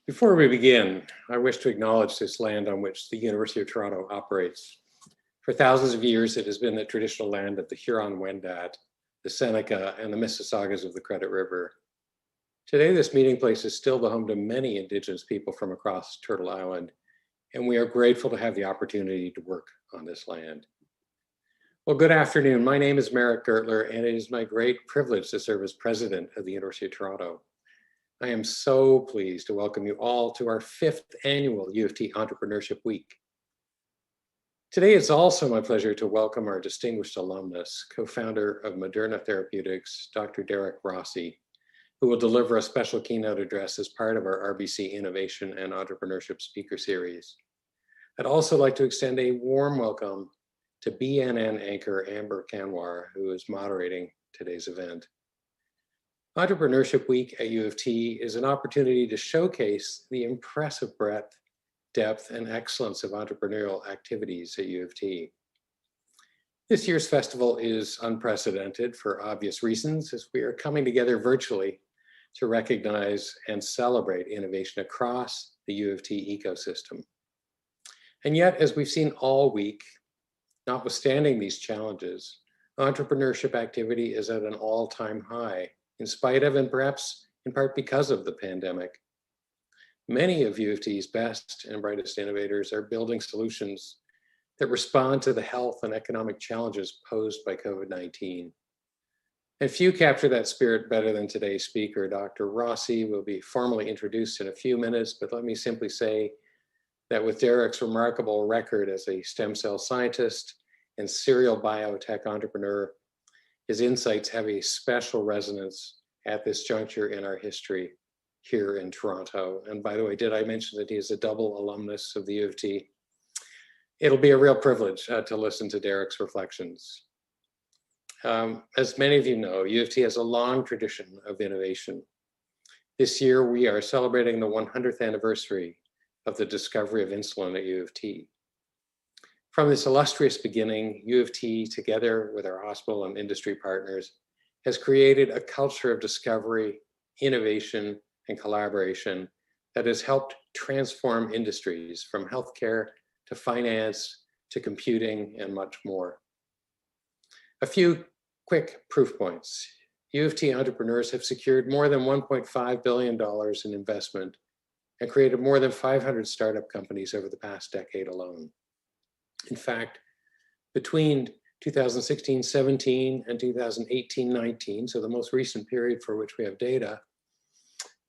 Before we begin, I wish to acknowledge this land on which the University of Toronto operates. For thousands of years, it has been the traditional land of the Huron-Wendat, the Seneca, and the Mississaugas of the Credit River. Today, this meeting place is still the home to many Indigenous people from across Turtle Island, and we are grateful to have the opportunity to work on this land. Well, good afternoon. My name is Merrick Gertler, and it is my great privilege to serve as president of the University of Toronto. I am so pleased to welcome you all to our 5th annual U of T Entrepreneurship Week. Today, it's also my pleasure to welcome our distinguished alumnus, co-founder of Moderna Therapeutics, Dr. Derrick Rossi, who will deliver a special keynote address as part of our RBC Innovation and Entrepreneurship Speaker Series. I'd also like to extend a warm welcome to BNN anchor Amber Kanwar, who is moderating today's event. Entrepreneurship Week at U of T is an opportunity to showcase the impressive breadth, depth, and excellence of entrepreneurial activities at U of T. This year's festival is unprecedented for obvious reasons, as we are coming together virtually to recognize and celebrate innovation across the U of T ecosystem. And yet, as we've seen all week, notwithstanding these challenges, entrepreneurship activity is at an all-time high, in spite of and perhaps in part because of the pandemic. Many of U of T's best and brightest innovators are building solutions that respond to the health and economic challenges posed by COVID-19. And few capture that spirit better than today's speaker. Dr. Rossi will be formally introduced in a few minutes, but let me simply say that with Derrick's remarkable record as a stem cell scientist and serial biotech entrepreneur, his insights have a special resonance at this juncture in our history here in Toronto. And by the way, did I mention that he is a double alumnus of the U of T? It'll be a real privilege to listen to Derrick's reflections. As many of you know, U of T has a long tradition of innovation. This year, we are celebrating the 100th anniversary of the discovery of insulin at U of T. From this illustrious beginning, U of T, together with our hospital and industry partners, has created a culture of discovery, innovation, and collaboration that has helped transform industries from healthcare to finance to computing and much more. A few quick proof points. U of T entrepreneurs have secured more than $1.5 billion in investment and created more than 500 startup companies over the past decade alone. In fact, between 2016-17 and 2018-19, so the most recent period for which we have data,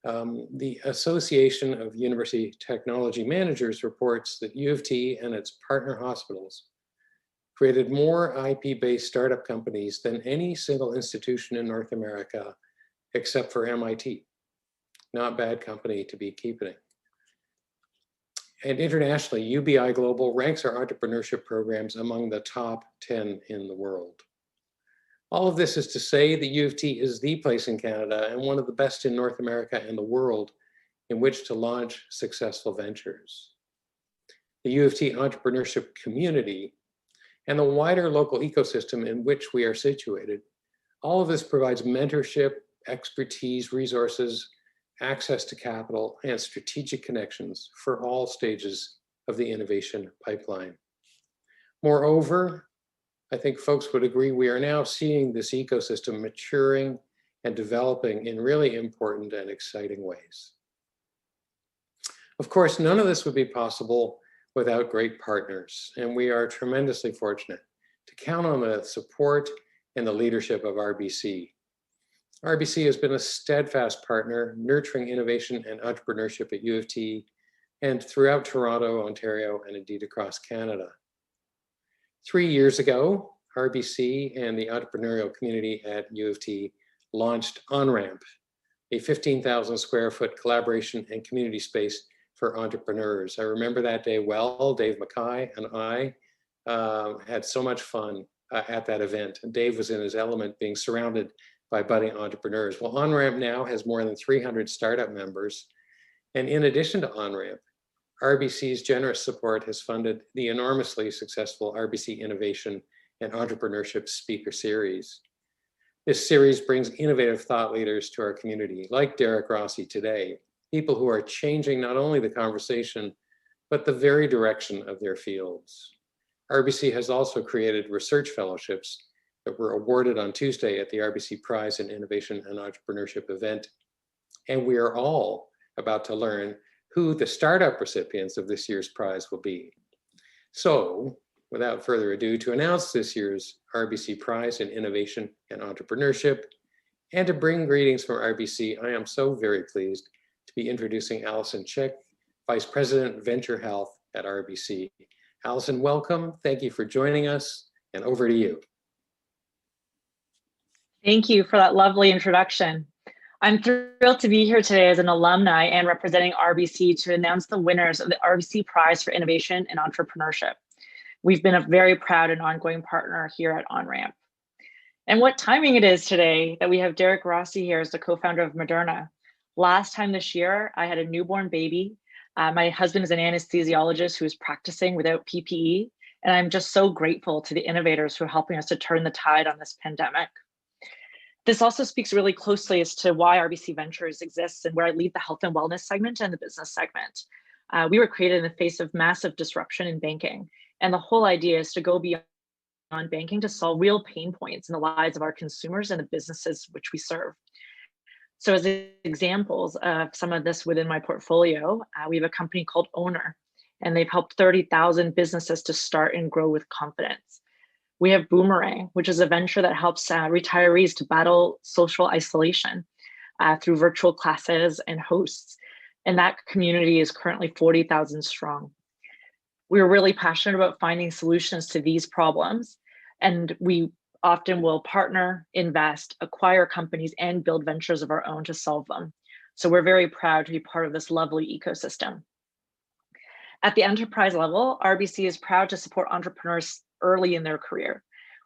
the Association of University Technology Managers reports that U of T and its partner hospitals created more IP-based startup companies than any single institution in North America, except for MIT. Not bad company to be keeping. And internationally, UBI Global ranks our entrepreneurship programs among the top 10 in the world. All of this is to say that U of T is the place in Canada and one of the best in North America and the world in which to launch successful ventures. The U of T entrepreneurship community and the wider local ecosystem in which we are situated, all of this provides mentorship, expertise, resources, access to capital, and strategic connections for all stages of the innovation pipeline. Moreover, I think folks would agree we are now seeing this ecosystem maturing and developing in really important and exciting ways. Of course, none of this would be possible without great partners, and we are tremendously fortunate to count on the support and the leadership of RBC. RBC has been a steadfast partner, nurturing innovation and entrepreneurship at U of T and throughout Toronto, Ontario, and indeed across Canada. 3 years ago, RBC and the entrepreneurial community at U of T launched OnRamp, a 15,000 square foot collaboration and community space for entrepreneurs. I remember that day well. Dave Mackay and I had so much fun at that event. And Dave was in his element, being surrounded by budding entrepreneurs. Well, OnRamp now has more than 300 startup members. And in addition to OnRamp, RBC's generous support has funded the enormously successful RBC Innovation and Entrepreneurship Speaker Series. This series brings innovative thought leaders to our community, like Derrick Rossi today, people who are changing not only the conversation, but the very direction of their fields. RBC has also created research fellowships that were awarded on Tuesday at the RBC Prize in Innovation and Entrepreneurship event. And we are all about to learn who the startup recipients of this year's prize will be. So, without further ado, to announce this year's RBC Prize in Innovation and Entrepreneurship, and to bring greetings from RBC, I am so very pleased to be introducing Allison Chick, Vice President, Venture Health at RBC. Allison, welcome. Thank you for joining us, and over to you. Thank you for that lovely introduction. I'm thrilled to be here today as an alumni and representing RBC to announce the winners of the RBC Prize for Innovation and Entrepreneurship. We've been a very proud and ongoing partner here at OnRamp. And what timing it is today that we have Derrick Rossi here as the co-founder of Moderna. Last time this year, I had a newborn baby. My husband is an anesthesiologist who is practicing without PPE. And I'm just so grateful to the innovators who are helping us to turn the tide on this pandemic. This also speaks really closely as to why RBC Ventures exists and where I lead the health and wellness segment and the business segment. We were created in the face of massive disruption in banking. And the whole idea is to go beyond banking to solve real pain points in the lives of our consumers and the businesses which we serve. So as examples of some of this within my portfolio, we have a company called Owner, and they've helped 30,000 businesses to start and grow with confidence. We have Boomerang, which is a venture that helps retirees to battle social isolation through virtual classes and hosts. And that community is currently 40,000 strong. We're really passionate about finding solutions to these problems. And we often will partner, invest, acquire companies, and build ventures of our own to solve them. So we're very proud to be part of this lovely ecosystem. At the enterprise level, RBC is proud to support entrepreneurs early in their career.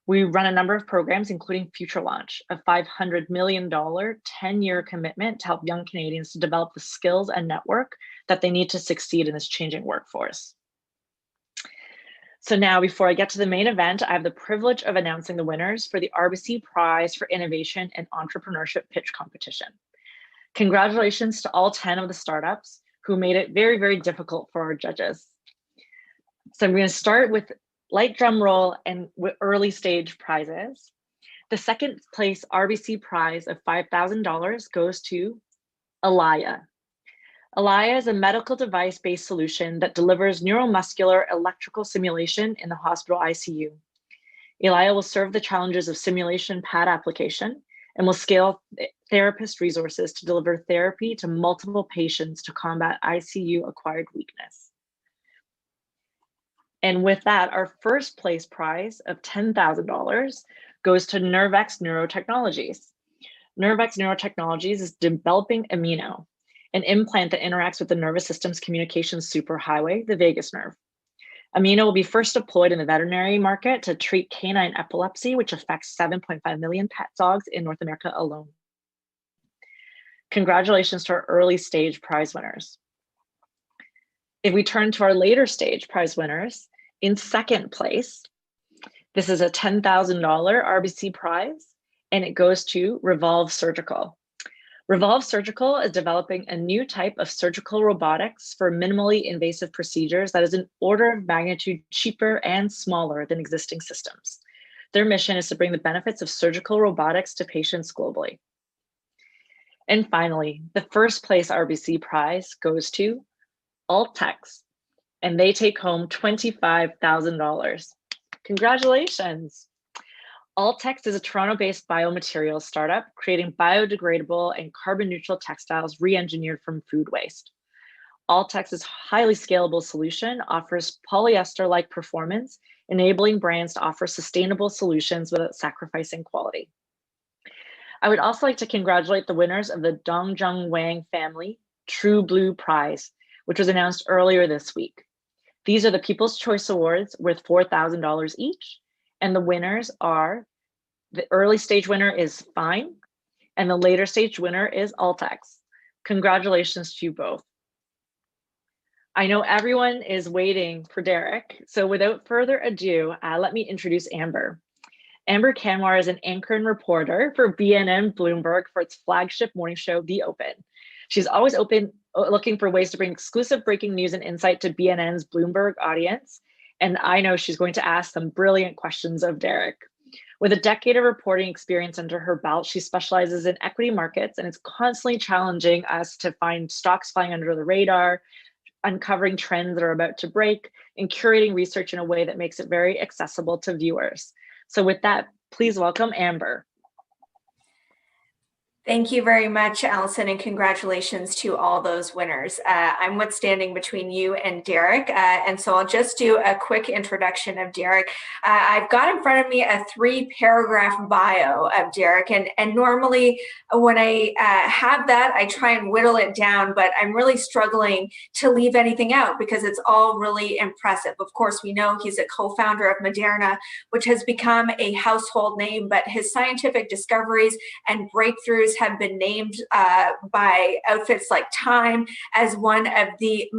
We run a number of programs, including Future Launch, a $500 million 10-year commitment to help young Canadians to develop the skills and network that they need to succeed in this changing workforce. So now, before I get to the main event, I have the privilege of announcing the winners for the RBC Prize for Innovation and Entrepreneurship Pitch Competition. Congratulations to all 10 of the startups who made it very, very difficult for our judges. So I'm going to start with light drum roll and with early stage prizes. The second place RBC prize of $5,000 goes to Alaya. Alaya is a medical device-based solution that delivers neuromuscular electrical simulation in the hospital ICU. Alaya will serve the challenges of simulation pad application and will scale therapist resources to deliver therapy to multiple patients to combat ICU-acquired weakness. And with that, our first place prize of $10,000 goes to Nervex Neurotechnologies. Nervex Neurotechnologies is developing Amino, an implant that interacts with the nervous system's communications superhighway, the vagus nerve. Amino will be first deployed in the veterinary market to treat canine epilepsy, which affects 7.5 million pet dogs in North America alone. Congratulations to our early stage prize winners. If we turn to our later stage prize winners, in second place, this is a $10,000 RBC prize, and it goes to Revolve Surgical. Revolve Surgical is developing a new type of surgical robotics for minimally invasive procedures that is an order of magnitude cheaper and smaller than existing systems. Their mission is to bring the benefits of surgical robotics to patients globally. And finally, the first place RBC prize goes to Altex, and they take home $25,000. Congratulations. Altex is a Toronto-based biomaterials startup creating biodegradable and carbon neutral textiles re-engineered from food waste. Altex's highly scalable solution offers polyester-like performance, enabling brands to offer sustainable solutions without sacrificing quality. I would also like to congratulate the winners of the Dongjung Wang Family True Blue Prize, which was announced earlier this week. These are the People's Choice Awards worth $4,000 each, and the winners are, the early stage winner is Fine, and the later stage winner is Altex. Congratulations to you both. I know everyone is waiting for Derrick, so without further ado, let me introduce Amber. Amber Kanwar is an anchor and reporter for BNN Bloomberg for its flagship morning show, The Open. She's always looking for ways to bring exclusive breaking news and insight to BNN's Bloomberg audience. And I know she's going to ask some brilliant questions of Derrick. With a decade of reporting experience under her belt, she specializes in equity markets and is constantly challenging us to find stocks flying under the radar, uncovering trends that are about to break, and curating research in a way that makes it very accessible to viewers. So with that, please welcome Amber. Thank you very much, Allison, and congratulations to all those winners. I'm what's standing between you and Derrick, and so I'll just do a quick introduction of Derrick. I've got in front of me a 3-paragraph bio of Derrick, and normally when I have that, I try and whittle it down, but I'm really struggling to leave anything out because it's all really impressive. Of course, we know he's a co-founder of Moderna, which has become a household name, but his scientific discoveries and breakthroughs have been named by outfits like Time as one of the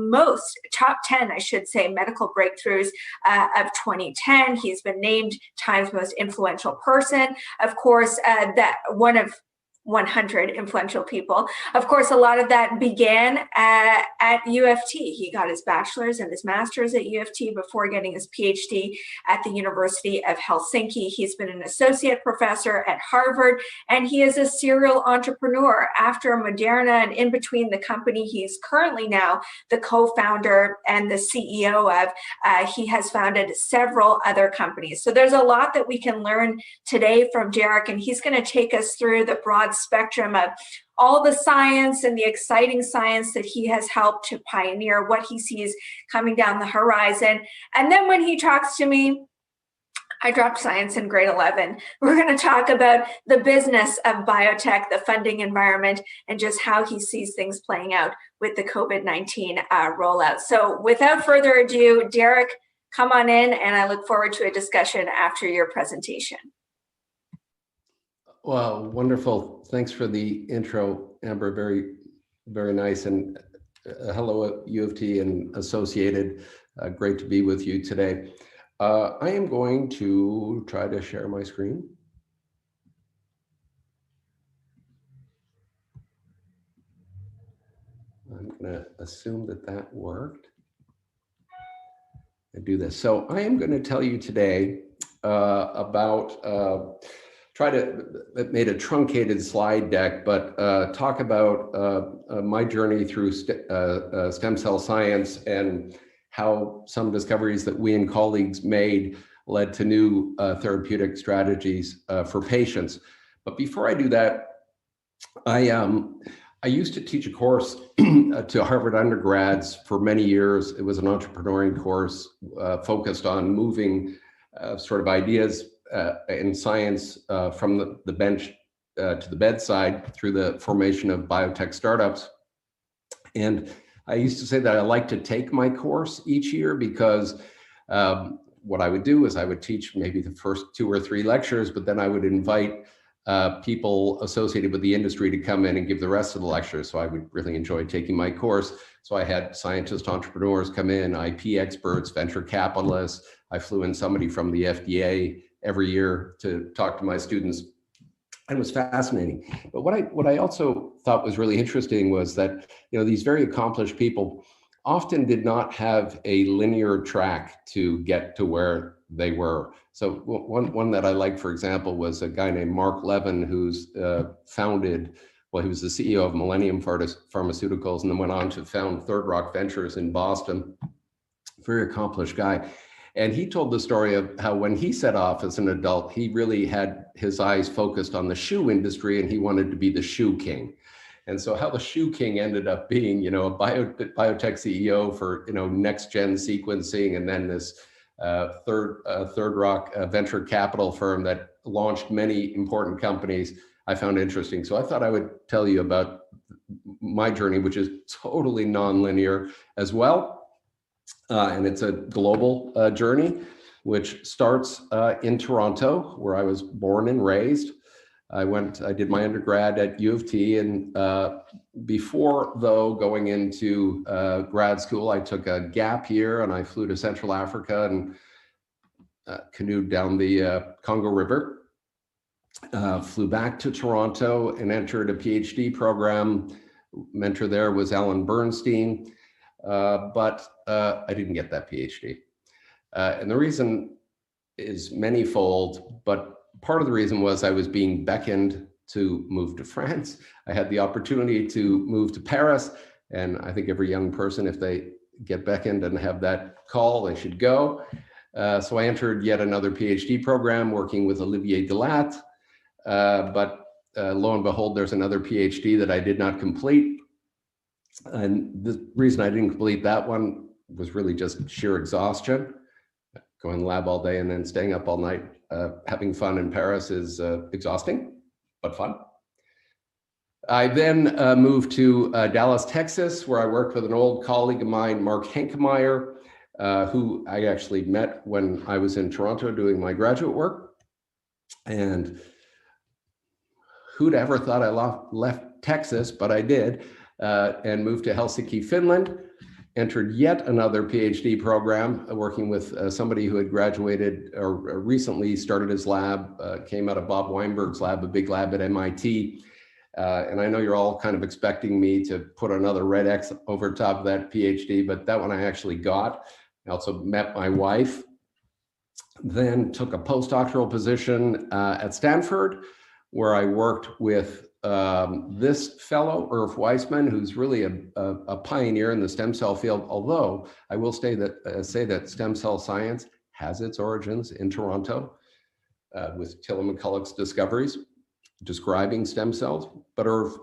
top 10, I should say, medical breakthroughs of 2010. He's been named Time's most influential person. Of course, that one of 100 influential people. Of course, a lot of that began at U of T. He got his bachelor's and his master's at U of T before getting his PhD at the University of Helsinki. He's been an associate professor at Harvard, and he is a serial entrepreneur. After Moderna and in between the company he's currently now the co-founder and the CEO of, he has founded several other companies. So there's a lot that we can learn today from Derrick, and he's going to take us through the broad spectrum of all the science and the exciting science that he has helped to pioneer, what he sees coming down the horizon. And then when he talks to me, I dropped science in grade 11. We're going to talk about the business of biotech, the funding environment, and just how he sees things playing out with the COVID-19 rollout. So without further ado, Derrick, come on in, and I look forward to a discussion after your presentation. Well, wonderful. Thanks for the intro, Amber. Very, very nice. And hello, U of T and Associated. Great to be with you today. I am going to try to share my screen. I'm going to assume that that worked. And do this. So I am going to tell you today about it made a truncated slide deck, but talk about my journey through stem cell science and how some discoveries that we and colleagues made led to new therapeutic strategies for patients. But before I do that, I used to teach a course to Harvard undergrads for many years. It was an entrepreneuring course focused on moving sort of ideas in science from the bench to the bedside through the formation of biotech startups. And I used to say that I like to take my course each year because what I would do is I would teach maybe the first 2 or 3 lectures, but then I would invite people associated with the industry to come in and give the rest of the lectures. So I would really enjoy taking my course. So I had scientists, entrepreneurs come in, IP experts, venture capitalists. I flew in somebody from the FDA every year to talk to my students. It was fascinating. But what I also thought was really interesting was that, these very accomplished people often did not have a linear track to get to where they were. So one that I like, for example, was a guy named Mark Levin, who's he was the CEO of Millennium Pharmaceuticals and then went on to found Third Rock Ventures in Boston. Very accomplished guy. And he told the story of how when he set off as an adult, he really had his eyes focused on the shoe industry and he wanted to be the shoe king. And so how the shoe king ended up being, a biotech CEO for, next gen sequencing, and then this Third Rock venture capital firm that launched many important companies, I found interesting. So I thought I would tell you about my journey, which is totally nonlinear as well. And it's a global journey, which starts in Toronto, where I was born and raised. I did my undergrad at U of T, and before going into grad school, I took a gap year and I flew to Central Africa and canoed down the Congo River, flew back to Toronto and entered a PhD program mentor there was Alan Bernstein, but I didn't get that PhD. And the reason is manyfold, but part of the reason was I was being beckoned to move to France. I had the opportunity to move to Paris, and I think every young person, if they get beckoned and have that call, they should go. So I entered yet another PhD program working with Olivier Delatte, but lo and behold, there's another PhD that I did not complete. And the reason I didn't complete that one was really just sheer exhaustion. Going in the lab all day and then staying up all night, having fun in Paris is exhausting, but fun. I then moved to Dallas, Texas, where I worked with an old colleague of mine, Mark Henkemeyer, who I actually met when I was in Toronto doing my graduate work. And who'd ever thought I left Texas, but I did, and moved to Helsinki, Finland. Entered yet another PhD program, working with somebody who had graduated or recently started his lab, came out of Bob Weinberg's lab, a big lab at MIT. And I know you're all kind of expecting me to put another red X over top of that PhD, but that one I actually got. I also met my wife, then took a postdoctoral position at Stanford, where I worked with this fellow, Irv Weissman, who's really a pioneer in the stem cell field, although I will say that stem cell science has its origins in Toronto with Tilla McCulloch's discoveries describing stem cells. But Irv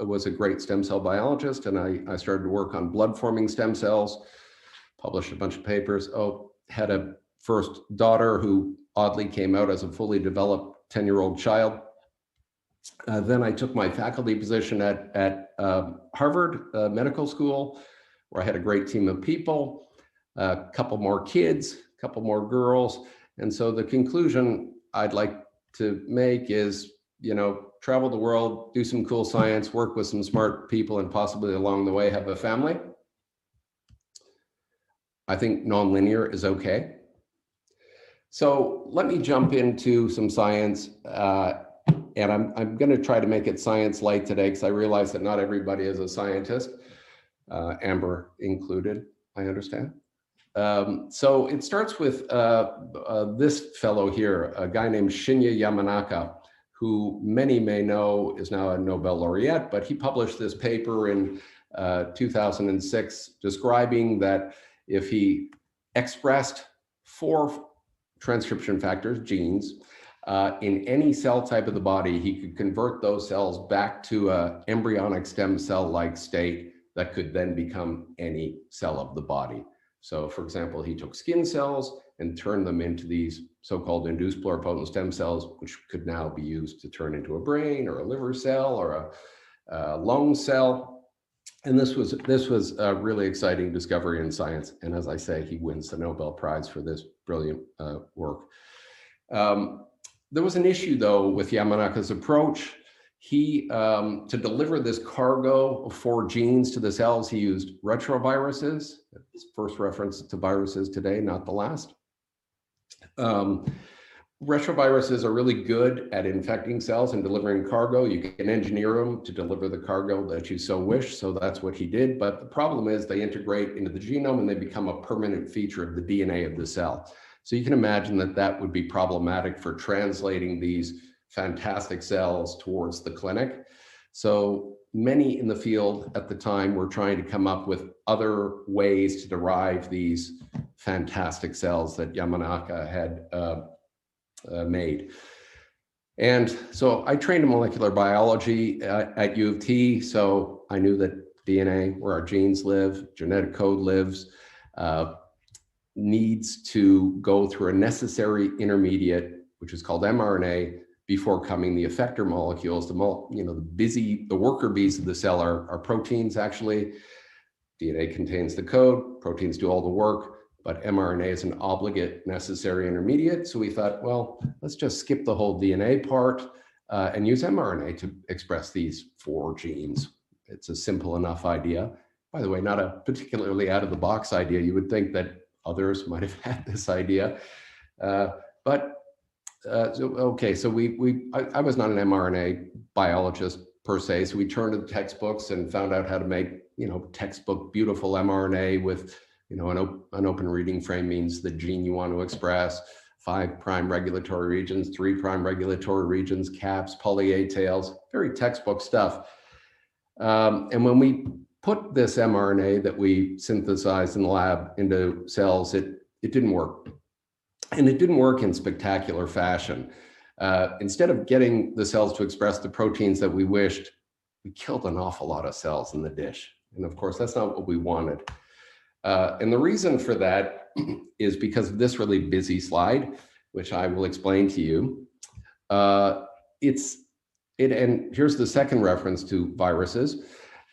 was a great stem cell biologist, and I started to work on blood-forming stem cells, published a bunch of papers, had a first daughter who oddly came out as a fully developed 10-year-old child. Then I took my faculty position at Harvard Medical School, where I had a great team of people, a couple more kids, a couple more girls. And so the conclusion I'd like to make is, travel the world, do some cool science, work with some smart people, and possibly along the way have a family. I think nonlinear is okay. So let me jump into some science. And I'm going to try to make it science light today, because I realize that not everybody is a scientist, Amber included, I understand. So it starts with this fellow here, a guy named Shinya Yamanaka, who many may know is now a Nobel laureate, but he published this paper in 2006 describing that if he expressed 4 transcription factors, genes, in any cell type of the body, he could convert those cells back to an embryonic stem cell-like state that could then become any cell of the body. So for example, he took skin cells and turned them into these so-called induced pluripotent stem cells, which could now be used to turn into a brain or a liver cell or a lung cell. And this was a really exciting discovery in science. And as I say, he wins the Nobel Prize for this brilliant work. There was an issue, though, with Yamanaka's approach. He, to deliver this cargo of 4 genes to the cells, he used retroviruses. His first reference to viruses today, not the last. Retroviruses are really good at infecting cells and delivering cargo. You can engineer them to deliver the cargo that you so wish, so that's what he did. But the problem is they integrate into the genome and they become a permanent feature of the DNA of the cell. So you can imagine that that would be problematic for translating these fantastic cells towards the clinic. So many in the field at the time were trying to come up with other ways to derive these fantastic cells that Yamanaka had made. And so I trained in molecular biology at U of T, so I knew that DNA, where our genes live, genetic code lives, needs to go through a necessary intermediate, which is called mRNA, before coming the effector molecules. The worker bees of the cell are proteins, actually. DNA contains the code, proteins do all the work, but mRNA is an obligate necessary intermediate. So we thought, well, let's just skip the whole DNA part and use mRNA to express these 4 genes. It's a simple enough idea. By the way, not a particularly out of the box idea. You would think that others might have had this idea. I was not an mRNA biologist per se. So we turned to the textbooks and found out how to make, textbook beautiful mRNA with, an open reading frame means the gene you want to express, 5' regulatory regions, 3' regulatory regions, caps, poly A tails, very textbook stuff. And when we put this mRNA that we synthesized in the lab into cells, it didn't work. And it didn't work in spectacular fashion. Instead of getting the cells to express the proteins that we wished, we killed an awful lot of cells in the dish. And of course, that's not what we wanted. And the reason for that is because of this really busy slide, which I will explain to you. And here's the second reference to viruses.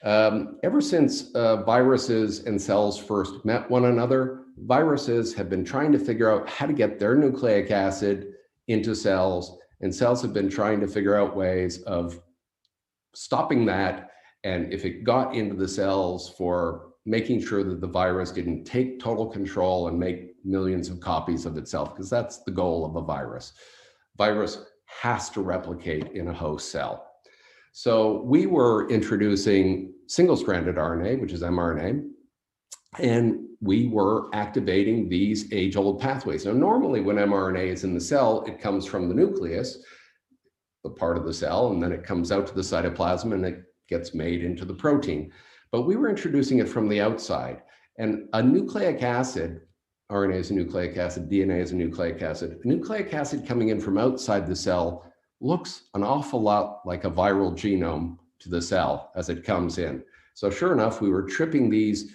Ever since viruses and cells first met one another, viruses have been trying to figure out how to get their nucleic acid into cells, and cells have been trying to figure out ways of stopping that. And if it got into the cells, for making sure that the virus didn't take total control and make millions of copies of itself, because that's the goal of a virus. Virus has to replicate in a host cell. So we were introducing single-stranded RNA, which is mRNA, and we were activating these age-old pathways. Now, normally when mRNA is in the cell, it comes from the nucleus, the part of the cell, and then it comes out to the cytoplasm and it gets made into the protein. But we were introducing it from the outside. And a nucleic acid, RNA is a nucleic acid, DNA is a nucleic acid. A nucleic acid coming in from outside the cell looks an awful lot like a viral genome to the cell as it comes in. So sure enough, we were tripping these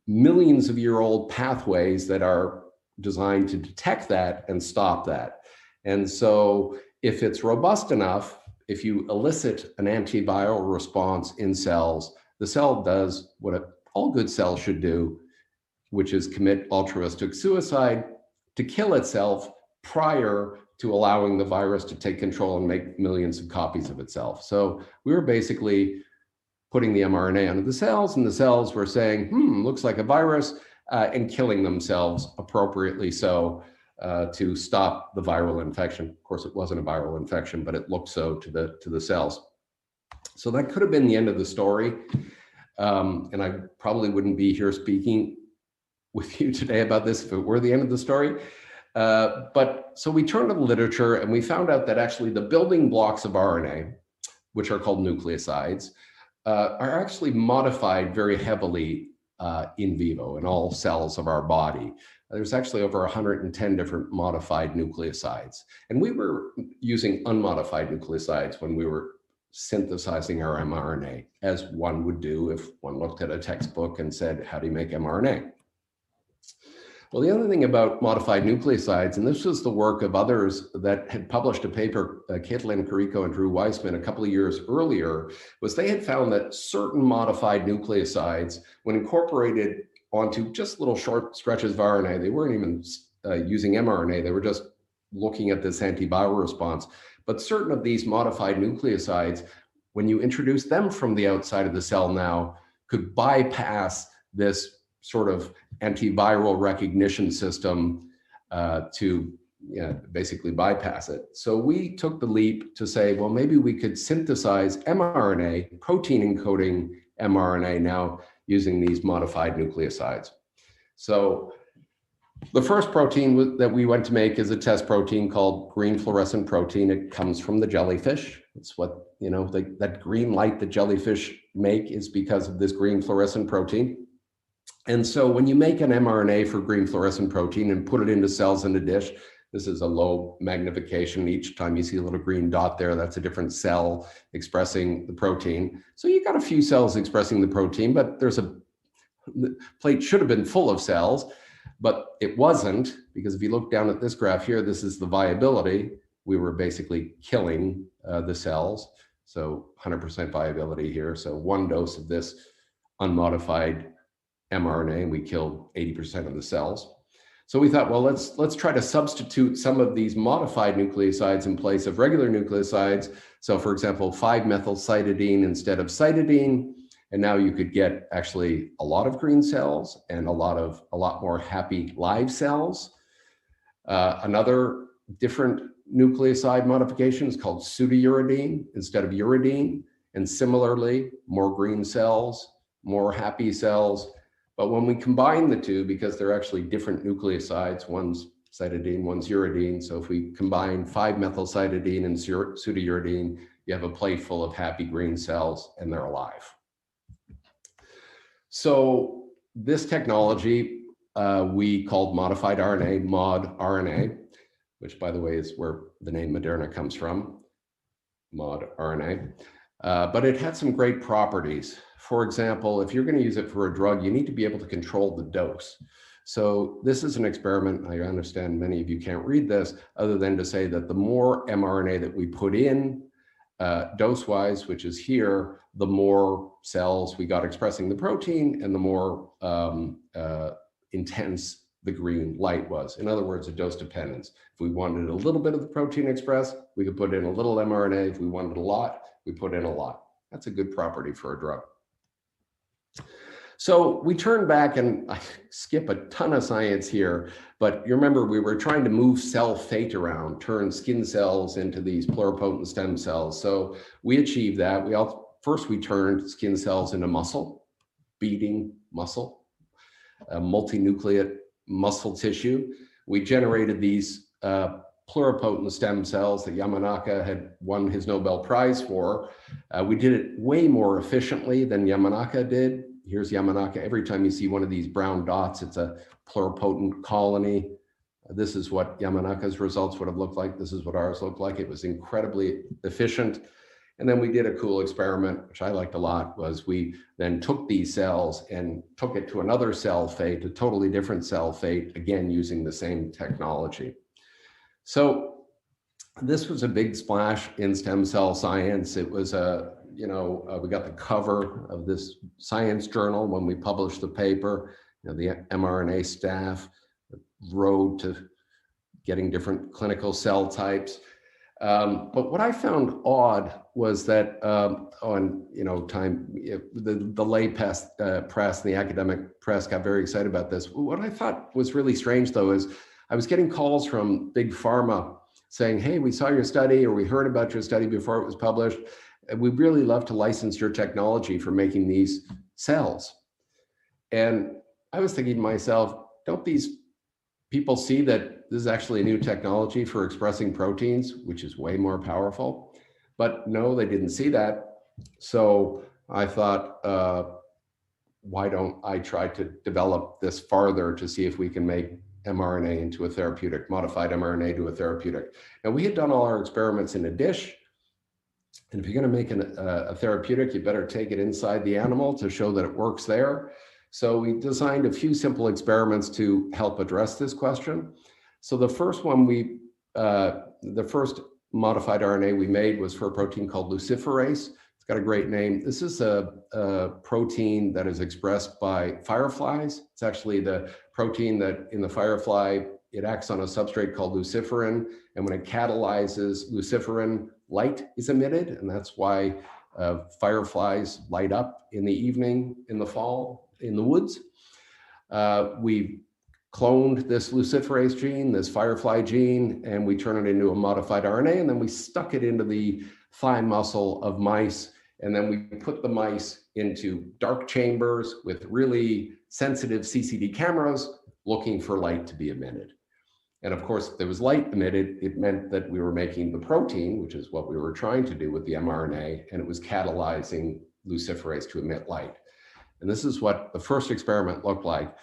millions of year-old pathways that are designed to detect that and stop that. And so if it's robust enough, if you elicit an antiviral response in cells, the cell does what all good cells should do, which is commit altruistic suicide to kill itself prior to allowing the virus to take control and make millions of copies of itself. So we were basically putting the mRNA onto the cells, and the cells were saying, looks like a virus, and killing themselves appropriately so to stop the viral infection. Of course, it wasn't a viral infection, but it looked so to the cells. So that could have been the end of the story. And I probably wouldn't be here speaking with you today about this if it were the end of the story. But so we turned to the literature and we found out that actually the building blocks of RNA, which are called nucleosides, are actually modified very heavily in vivo in all cells of our body. There's actually over 110 different modified nucleosides. And we were using unmodified nucleosides when we were synthesizing our mRNA, as one would do if one looked at a textbook and said, how do you make mRNA? Well, the other thing about modified nucleosides, and this was the work of others that had published a paper, Caitlin Carrico and Drew Weissman, a couple of years earlier, was they had found that certain modified nucleosides, when incorporated onto just little short stretches of RNA, they weren't even using mRNA, they were just looking at this antiviral response. But certain of these modified nucleosides, when you introduce them from the outside of the cell now, could bypass this sort of antiviral recognition system to basically bypass it. So we took the leap to say, well, maybe we could synthesize mRNA, protein encoding mRNA now using these modified nucleosides. So the first protein that we went to make is a test protein called green fluorescent protein. It comes from the jellyfish. It's what, that green light the jellyfish make is because of this green fluorescent protein. And so when you make an mRNA for green fluorescent protein and put it into cells in a dish, this is a low magnification. Each time you see a little green dot there, that's a different cell expressing the protein. So you got a few cells expressing the protein, but the plate should have been full of cells, but it wasn't, because if you look down at this graph here, this is the viability. We were basically killing the cells. So 100% viability here. So one dose of this unmodified mRNA, and we killed 80% of the cells. So we thought, well, let's try to substitute some of these modified nucleosides in place of regular nucleosides. So for example, 5-methylcytidine instead of cytidine. And now you could get actually a lot of green cells and a lot more happy live cells. Another different nucleoside modification is called pseudouridine instead of uridine. And similarly, more green cells, more happy cells. But when we combine the two, because they're actually different nucleosides, one's cytidine, one's uridine. So if we combine 5-methylcytidine and pseudouridine, you have a plate full of happy green cells and they're alive. So this technology we called modified RNA, mod RNA, which by the way is where the name Moderna comes from, mod RNA. But it had some great properties. For example, if you're going to use it for a drug, you need to be able to control the dose. So this is an experiment. I understand many of you can't read this, other than to say that the more mRNA that we put in dose-wise, which is here, the more cells we got expressing the protein and the more intense the green light was. In other words, a dose dependence. If we wanted a little bit of the protein expressed, we could put in a little mRNA. If we wanted a lot, we put in a lot. That's a good property for a drug. So we turn back, and I skip a ton of science here, but you remember we were trying to move cell fate around, turn skin cells into these pluripotent stem cells. So we achieved that. First we turned skin cells into muscle, beating muscle, multinucleate muscle tissue. We generated these pluripotent stem cells that Yamanaka had won his Nobel Prize for. We did it way more efficiently than Yamanaka did. Here's Yamanaka. Every time you see one of these brown dots, it's a pluripotent colony. This is what Yamanaka's results would have looked like. This is what ours looked like. It was incredibly efficient. And then we did a cool experiment, which I liked a lot, was we then took these cells and took it to another cell fate, a totally different cell fate, again, using the same technology. So this was a big splash in stem cell science. It was we got the cover of this science journal when we published the paper. The mRNA staff, the road to getting different clinical cell types. But what I found odd was that the lay press and the academic press got very excited about this. What I thought was really strange, though, is I was getting calls from big pharma saying, hey, we saw your study, or we heard about your study before it was published. We'd really love to license your technology for making these cells. And I was thinking to myself, don't these people see that this is actually a new technology for expressing proteins, which is way more powerful? But no, they didn't see that. So I thought, why don't I try to develop this farther to see if we can make mRNA into a therapeutic, modified mRNA to a therapeutic. Now, we had done all our experiments in a dish. And if you're going to make a therapeutic, you better take it inside the animal to show that it works there. So we designed a few simple experiments to help address this question. So the first one the first modified RNA we made was for a protein called luciferase. It's got a great name. This is a protein that is expressed by fireflies. It's actually the protein that in the firefly, it acts on a substrate called luciferin. And when it catalyzes luciferin, light is emitted. And that's why fireflies light up in the evening, in the fall, in the woods. We cloned this luciferase gene, this firefly gene, and we turned it into a modified RNA, and then we stuck it into the thigh muscle of mice, and then we put the mice into dark chambers with really sensitive CCD cameras looking for light to be emitted. And of course, if there was light emitted, it meant that we were making the protein, which is what we were trying to do with the mRNA, and it was catalyzing luciferase to emit light. And this is what the first experiment looked like.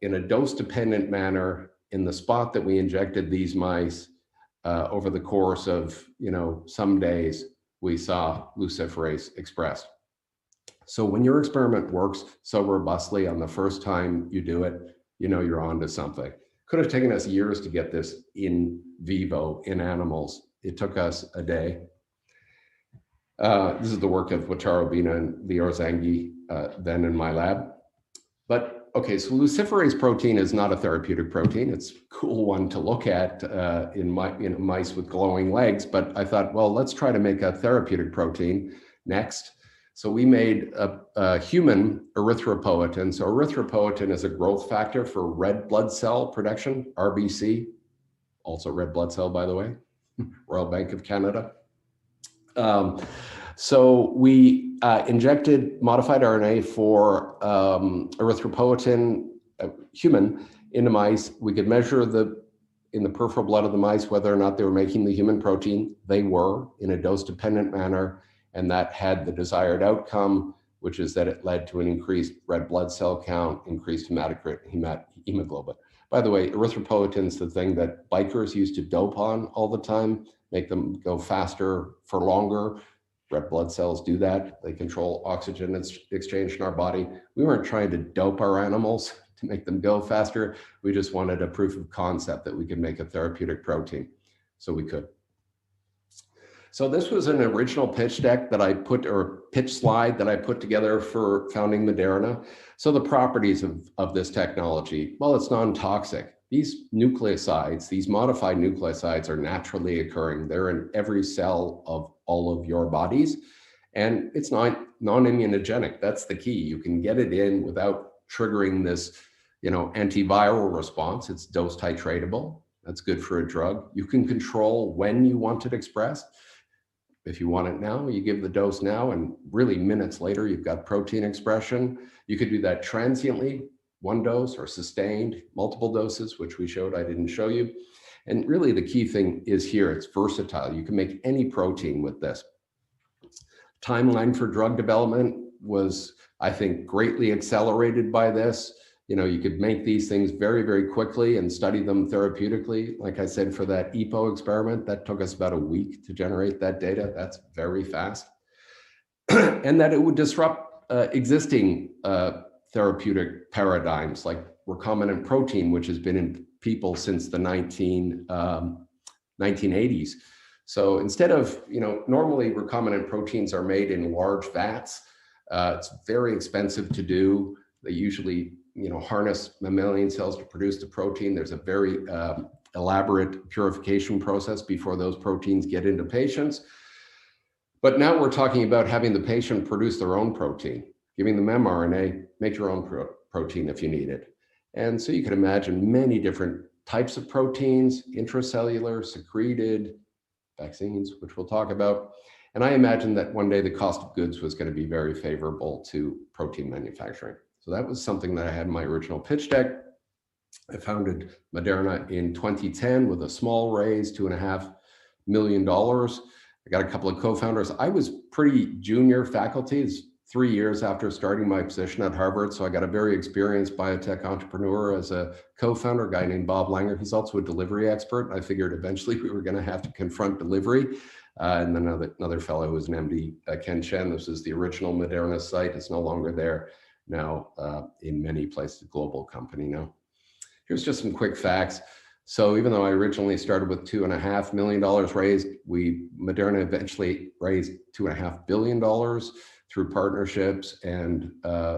In a dose-dependent manner, in the spot that we injected these mice, over the course of some days, we saw luciferase expressed. So when your experiment works so robustly on the first time you do it, you're onto something. Could have taken us years to get this in vivo in animals. It took us a day. This is the work of Wataru Bina and Lior Zanghi, then in my lab. But okay, so luciferase protein is not a therapeutic protein. It's a cool one to look at in mice with glowing legs. But I thought, well, let's try to make a therapeutic protein next. So we made a human erythropoietin. So erythropoietin is a growth factor for red blood cell production, RBC, also red blood cell, by the way, Royal Bank of Canada. So we injected modified RNA for erythropoietin human into mice. We could measure in the peripheral blood of the mice whether or not they were making the human protein. They were, in a dose-dependent manner, and that had the desired outcome, which is that it led to an increased red blood cell count, increased hematocrit hemoglobin. By the way, erythropoietin is the thing that bikers used to dope on all the time, make them go faster for longer. Red blood cells do that. They control oxygen exchange in our body. We weren't trying to dope our animals to make them go faster. We just wanted a proof of concept that we could make a therapeutic protein. So we could. So this was an original pitch deck that I pitch slide that I put together for founding Moderna. So the properties of this technology, well, it's non-toxic. These nucleosides, these modified nucleosides are naturally occurring. They're in every cell of all of your bodies, and it's non-immunogenic. That's the key. You can get it in without triggering this, antiviral response. It's dose titratable. That's good for a drug. You can control when you want it expressed. If you want it now, you give the dose now, and really minutes later, you've got protein expression. You could do that transiently, one dose, or sustained, multiple doses, which we showed, I didn't show you. And really the key thing is here, it's versatile. You can make any protein with this. Timeline for drug development was, I think, greatly accelerated by this. You could make these things very, very quickly and study them therapeutically. Like I said, for that EPO experiment, that took us about a week to generate that data. That's very fast. And that it would disrupt existing therapeutic paradigms like recombinant protein, which has been in people since the 1980s. So instead of, normally recombinant proteins are made in large vats. It's very expensive to do. They usually, harness mammalian cells to produce the protein. There's a very elaborate purification process before those proteins get into patients. But now we're talking about having the patient produce their own protein, giving them mRNA, make your own protein if you need it. And so you can imagine many different types of proteins, intracellular, secreted, vaccines, which we'll talk about. And I imagine that one day the cost of goods was going to be very favorable to protein manufacturing. So that was something that I had in my original pitch deck. I founded Moderna in 2010 with a small raise, $2.5 million. I got a couple of co-founders. I was pretty junior faculty. It's 3 years after starting my position at Harvard. So I got a very experienced biotech entrepreneur as a co-founder, a guy named Bob Langer. He's also a delivery expert. I figured eventually we were going to have to confront delivery. And then another fellow who was an MD, Ken Chen. This is the original Moderna site. It's no longer there now, in many places, a global company now. Here's just some quick facts. So even though I originally started with $2.5 million raised, Moderna eventually raised $2.5 billion through partnerships and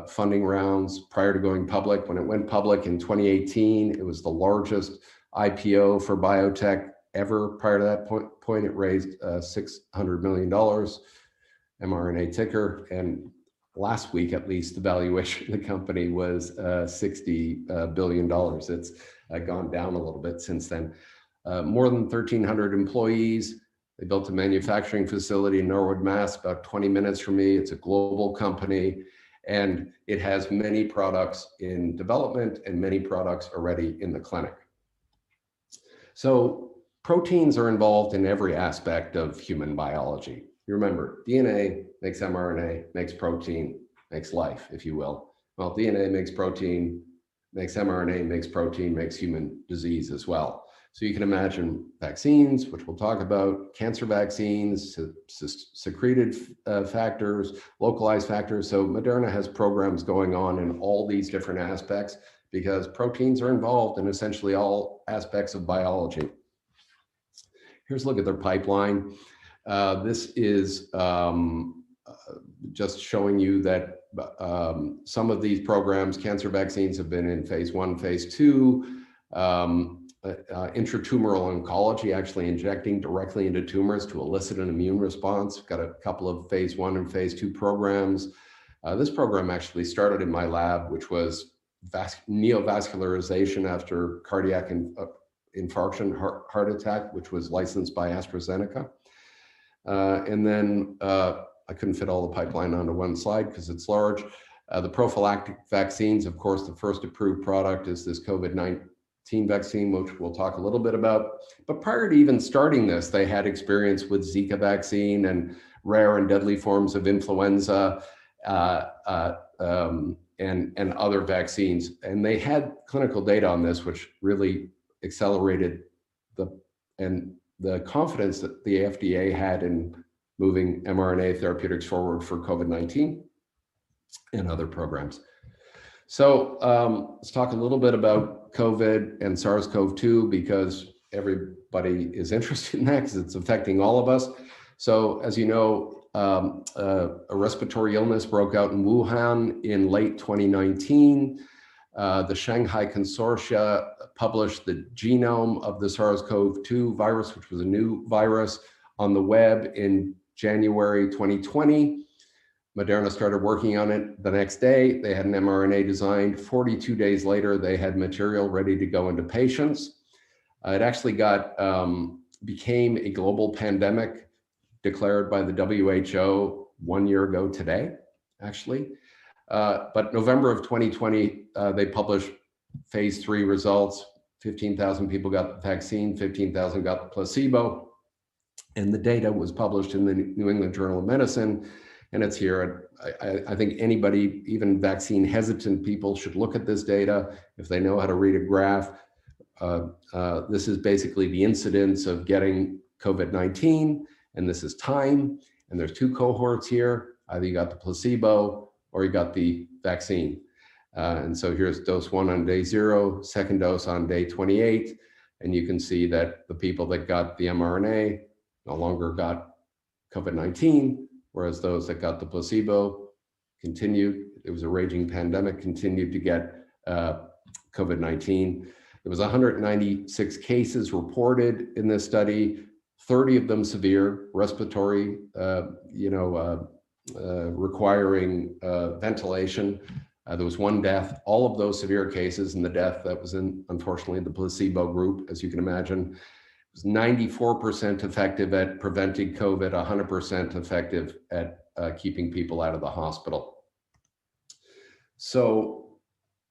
funding rounds prior to going public. When it went public in 2018, it was the largest IPO for biotech ever. Prior to that point, it raised $600 million, mRNA ticker. And last week, at least, the valuation of the company was $60 billion. It's gone down a little bit since then. More than 1,300 employees. They built a manufacturing facility in Norwood, Mass, about 20 minutes from me. It's a global company, and it has many products in development and many products already in the clinic. So proteins are involved in every aspect of human biology. You remember, DNA makes mRNA, makes protein, makes life, if you will. Well, DNA makes protein, makes mRNA, makes protein, makes human disease as well. So you can imagine vaccines, which we'll talk about, cancer vaccines, secreted factors, localized factors. So Moderna has programs going on in all these different aspects because proteins are involved in essentially all aspects of biology. Here's a look at their pipeline. This is just showing you that some of these programs, cancer vaccines, have been in phase 1, phase 2. Intratumoral oncology, actually injecting directly into tumors to elicit an immune response. We've got a couple of phase 1 and phase 2 programs. This program actually started in my lab, which was neovascularization after cardiac infarction, heart attack, which was licensed by AstraZeneca. And then I couldn't fit all the pipeline onto one slide because it's large. The prophylactic vaccines, of course, the first approved product is this COVID-19 vaccine, which we'll talk a little bit about. But prior to even starting this, they had experience with Zika vaccine and rare and deadly forms of influenza and other vaccines. And they had clinical data on this, which really accelerated the confidence that the FDA had in moving mRNA therapeutics forward for COVID-19 and other programs. So let's talk a little bit about COVID and SARS-CoV-2 because everybody is interested in that because it's affecting all of us. So as you know, a respiratory illness broke out in Wuhan in late 2019. The Shanghai Consortia published the genome of the SARS-CoV-2 virus, which was a new virus, on the web in January 2020. Moderna started working on it the next day. They had an mRNA designed. 42 days later, they had material ready to go into patients. It actually became a global pandemic declared by the WHO 1 year ago today, actually. But November of 2020, they published phase 3 results. 15,000 people got the vaccine, 15,000 got the placebo. And the data was published in the New England Journal of Medicine. And it's here. I think anybody, even vaccine hesitant people, should look at this data if they know how to read a graph. This is basically the incidence of getting COVID-19, and this is time. And there's two cohorts here. Either you got the placebo or you got the vaccine. And so here's dose 1 on day 0, second dose on day 28. And you can see that the people that got the mRNA no longer got COVID-19, whereas those that got the placebo continued. It was a raging pandemic, continued to get COVID-19. There was 196 cases reported in this study, 30 of them severe, respiratory, requiring ventilation. There was 1 death. All of those severe cases, and the death that was in, unfortunately, the placebo group, as you can imagine, was 94% effective at preventing COVID, 100% effective at keeping people out of the hospital. So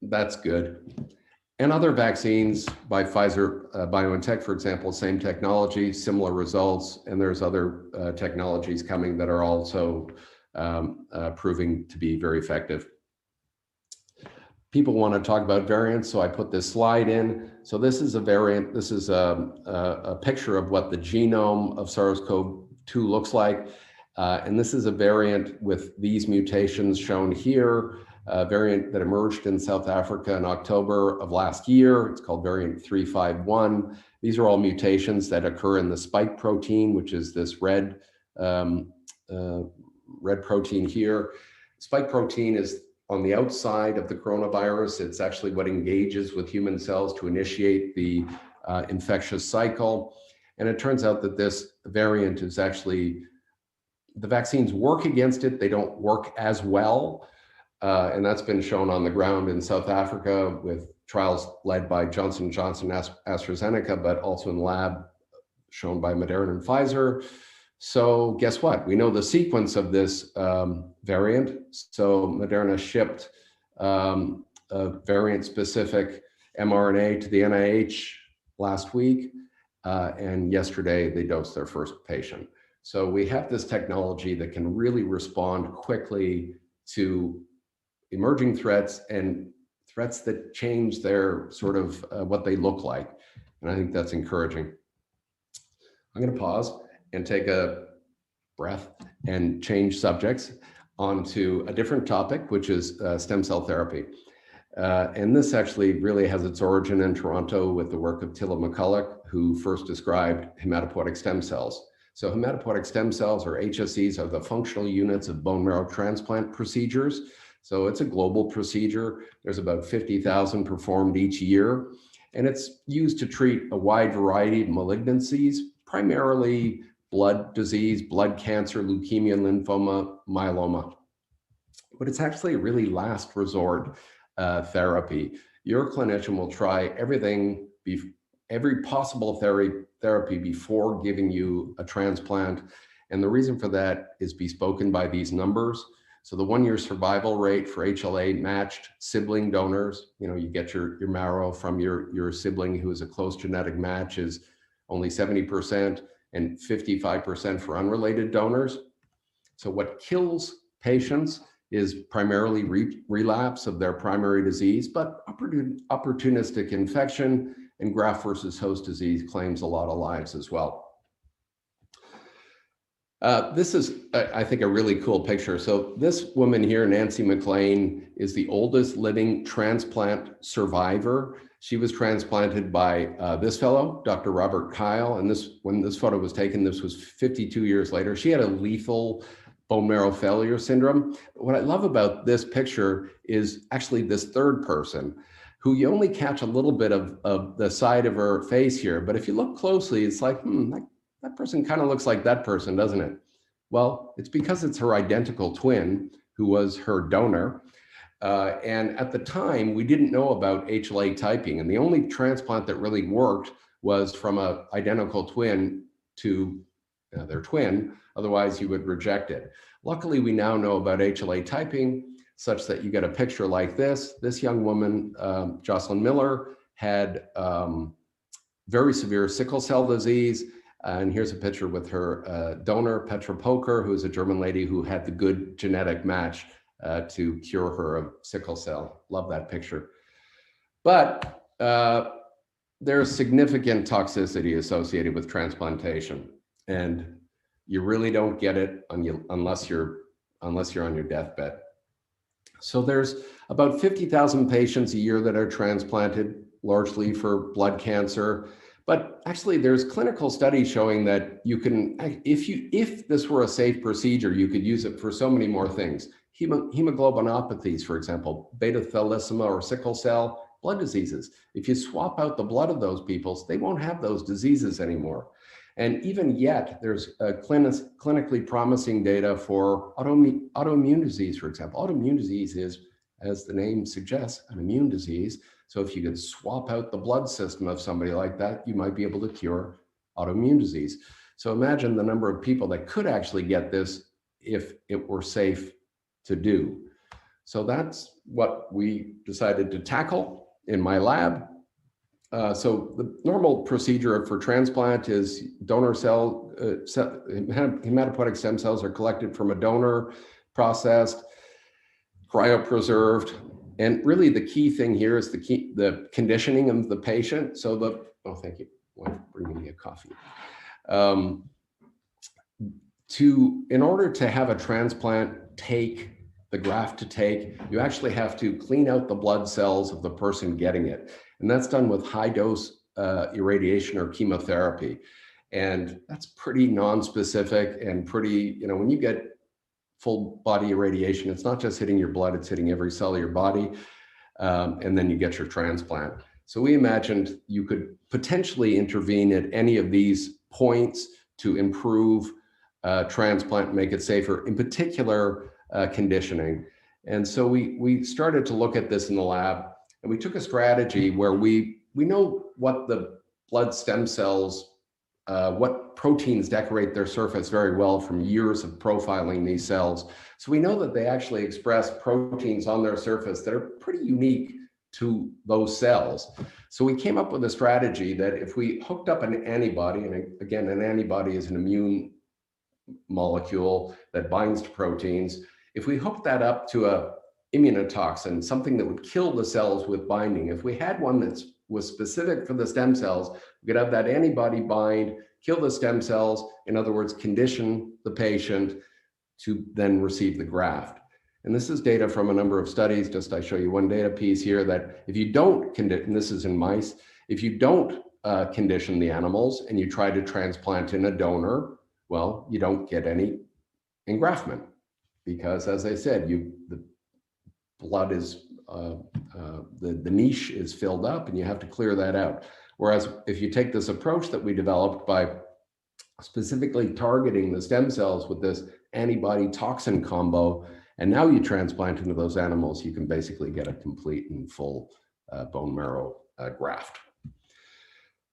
that's good. And other vaccines by Pfizer, BioNTech, for example, same technology, similar results, and there's other technologies coming that are also proving to be very effective. People want to talk about variants, so I put this slide in. So this is a variant. This is a picture of what the genome of SARS-CoV-2 looks like. And this is a variant with these mutations shown here, a variant that emerged in South Africa in October of last year. It's called variant 351. These are all mutations that occur in the spike protein, which is this red protein here. Spike protein is on the outside of the coronavirus. It's actually what engages with human cells to initiate the infectious cycle. And it turns out that this variant is actually, the vaccines work against it. They don't work as well. And that's been shown on the ground in South Africa with trials led by Johnson & Johnson, AstraZeneca, but also in lab shown by Moderna and Pfizer. So guess what? We know the sequence of this variant. So Moderna shipped a variant-specific mRNA to the NIH last week, and yesterday they dosed their first patient. So we have this technology that can really respond quickly to emerging threats and threats that change their sort of what they look like. And I think that's encouraging. I'm going to pause and take a breath and change subjects onto a different topic, which is stem cell therapy. And this actually really has its origin in Toronto with the work of Tilla McCulloch, who first described hematopoietic stem cells. So hematopoietic stem cells, or HSCs, are the functional units of bone marrow transplant procedures. So it's a global procedure. There's about 50,000 performed each year. And it's used to treat a wide variety of malignancies, primarily blood disease, blood cancer, leukemia, lymphoma, myeloma. But it's actually a really last resort therapy. Your clinician will try every possible therapy before giving you a transplant. And the reason for that is bespoken by these numbers. So the 1-year survival rate for HLA matched sibling donors, you get your marrow from your sibling who is a close genetic match, is only 70%, and 55% for unrelated donors. So what kills patients is primarily relapse of their primary disease, but opportunistic infection and graft versus host disease claims a lot of lives as well. This is, I think, a really cool picture. So this woman here, Nancy McLean, is the oldest living transplant survivor. She was transplanted by this fellow, Dr. Robert Kyle. And when this photo was taken, this was 52 years later. She had a lethal bone marrow failure syndrome. What I love about this picture is actually this third person, who you only catch a little bit of the side of her face here. But if you look closely, it's like, that person kind of looks like that person, doesn't it? Well, it's because it's her identical twin who was her donor. And at the time, we didn't know about HLA typing. And the only transplant that really worked was from an identical twin to their twin. Otherwise, you would reject it. Luckily, we now know about HLA typing such that you get a picture like this. This young woman, Jocelyn Miller, had very severe sickle cell disease. And here's a picture with her donor, Petra Poker, who is a German lady who had the good genetic match to cure her of sickle cell. Love that picture. But there's significant toxicity associated with transplantation. And you really don't get it unless you're on your deathbed. So there's about 50,000 patients a year that are transplanted, largely for blood cancer. But actually, there's clinical studies showing that you can, if this were a safe procedure, you could use it for so many more things. Hemoglobinopathies, for example, beta thalassemia or sickle cell, blood diseases. If you swap out the blood of those people, they won't have those diseases anymore. And even yet, there's clinically promising data for autoimmune disease, for example. Autoimmune disease is, as the name suggests, an immune disease. So if you could swap out the blood system of somebody like that, you might be able to cure autoimmune disease. So imagine the number of people that could actually get this if it were safe to do. So that's what we decided to tackle in my lab. So the normal procedure for transplant is donor hematopoietic stem cells are collected from a donor, processed, cryopreserved. And really the key thing here is the conditioning of the patient. So thank you. Why bring me a coffee? In order to have a transplant the graft to take, you actually have to clean out the blood cells of the person getting it. And that's done with high dose irradiation or chemotherapy. And that's pretty non-specific and pretty, when you get full body irradiation, it's not just hitting your blood, it's hitting every cell of your body. And then you get your transplant. So we imagined you could potentially intervene at any of these points to improve transplant, make it safer, in particular conditioning. And so we started to look at this in the lab, and we took a strategy where we know what the blood stem cells, what proteins decorate their surface very well from years of profiling these cells. So we know that they actually express proteins on their surface that are pretty unique to those cells. So we came up with a strategy that if we hooked up an antibody, and again, an antibody is an immune molecule that binds to proteins. If we hooked that up to a immunotoxin, something that would kill the cells with binding, if we had one that was specific for the stem cells, we could have that antibody bind, kill the stem cells, in other words, condition the patient to then receive the graft. And this is data from a number of studies. Just I show you one data piece here that if you don't condition, and this is in mice, if you don't condition the animals and you try to transplant in a donor, well, you don't get any engraftment because, as I said, the blood is, the niche is filled up and you have to clear that out. Whereas if you take this approach that we developed by specifically targeting the stem cells with this antibody toxin combo, and now you transplant into those animals, you can basically get a complete and full bone marrow graft.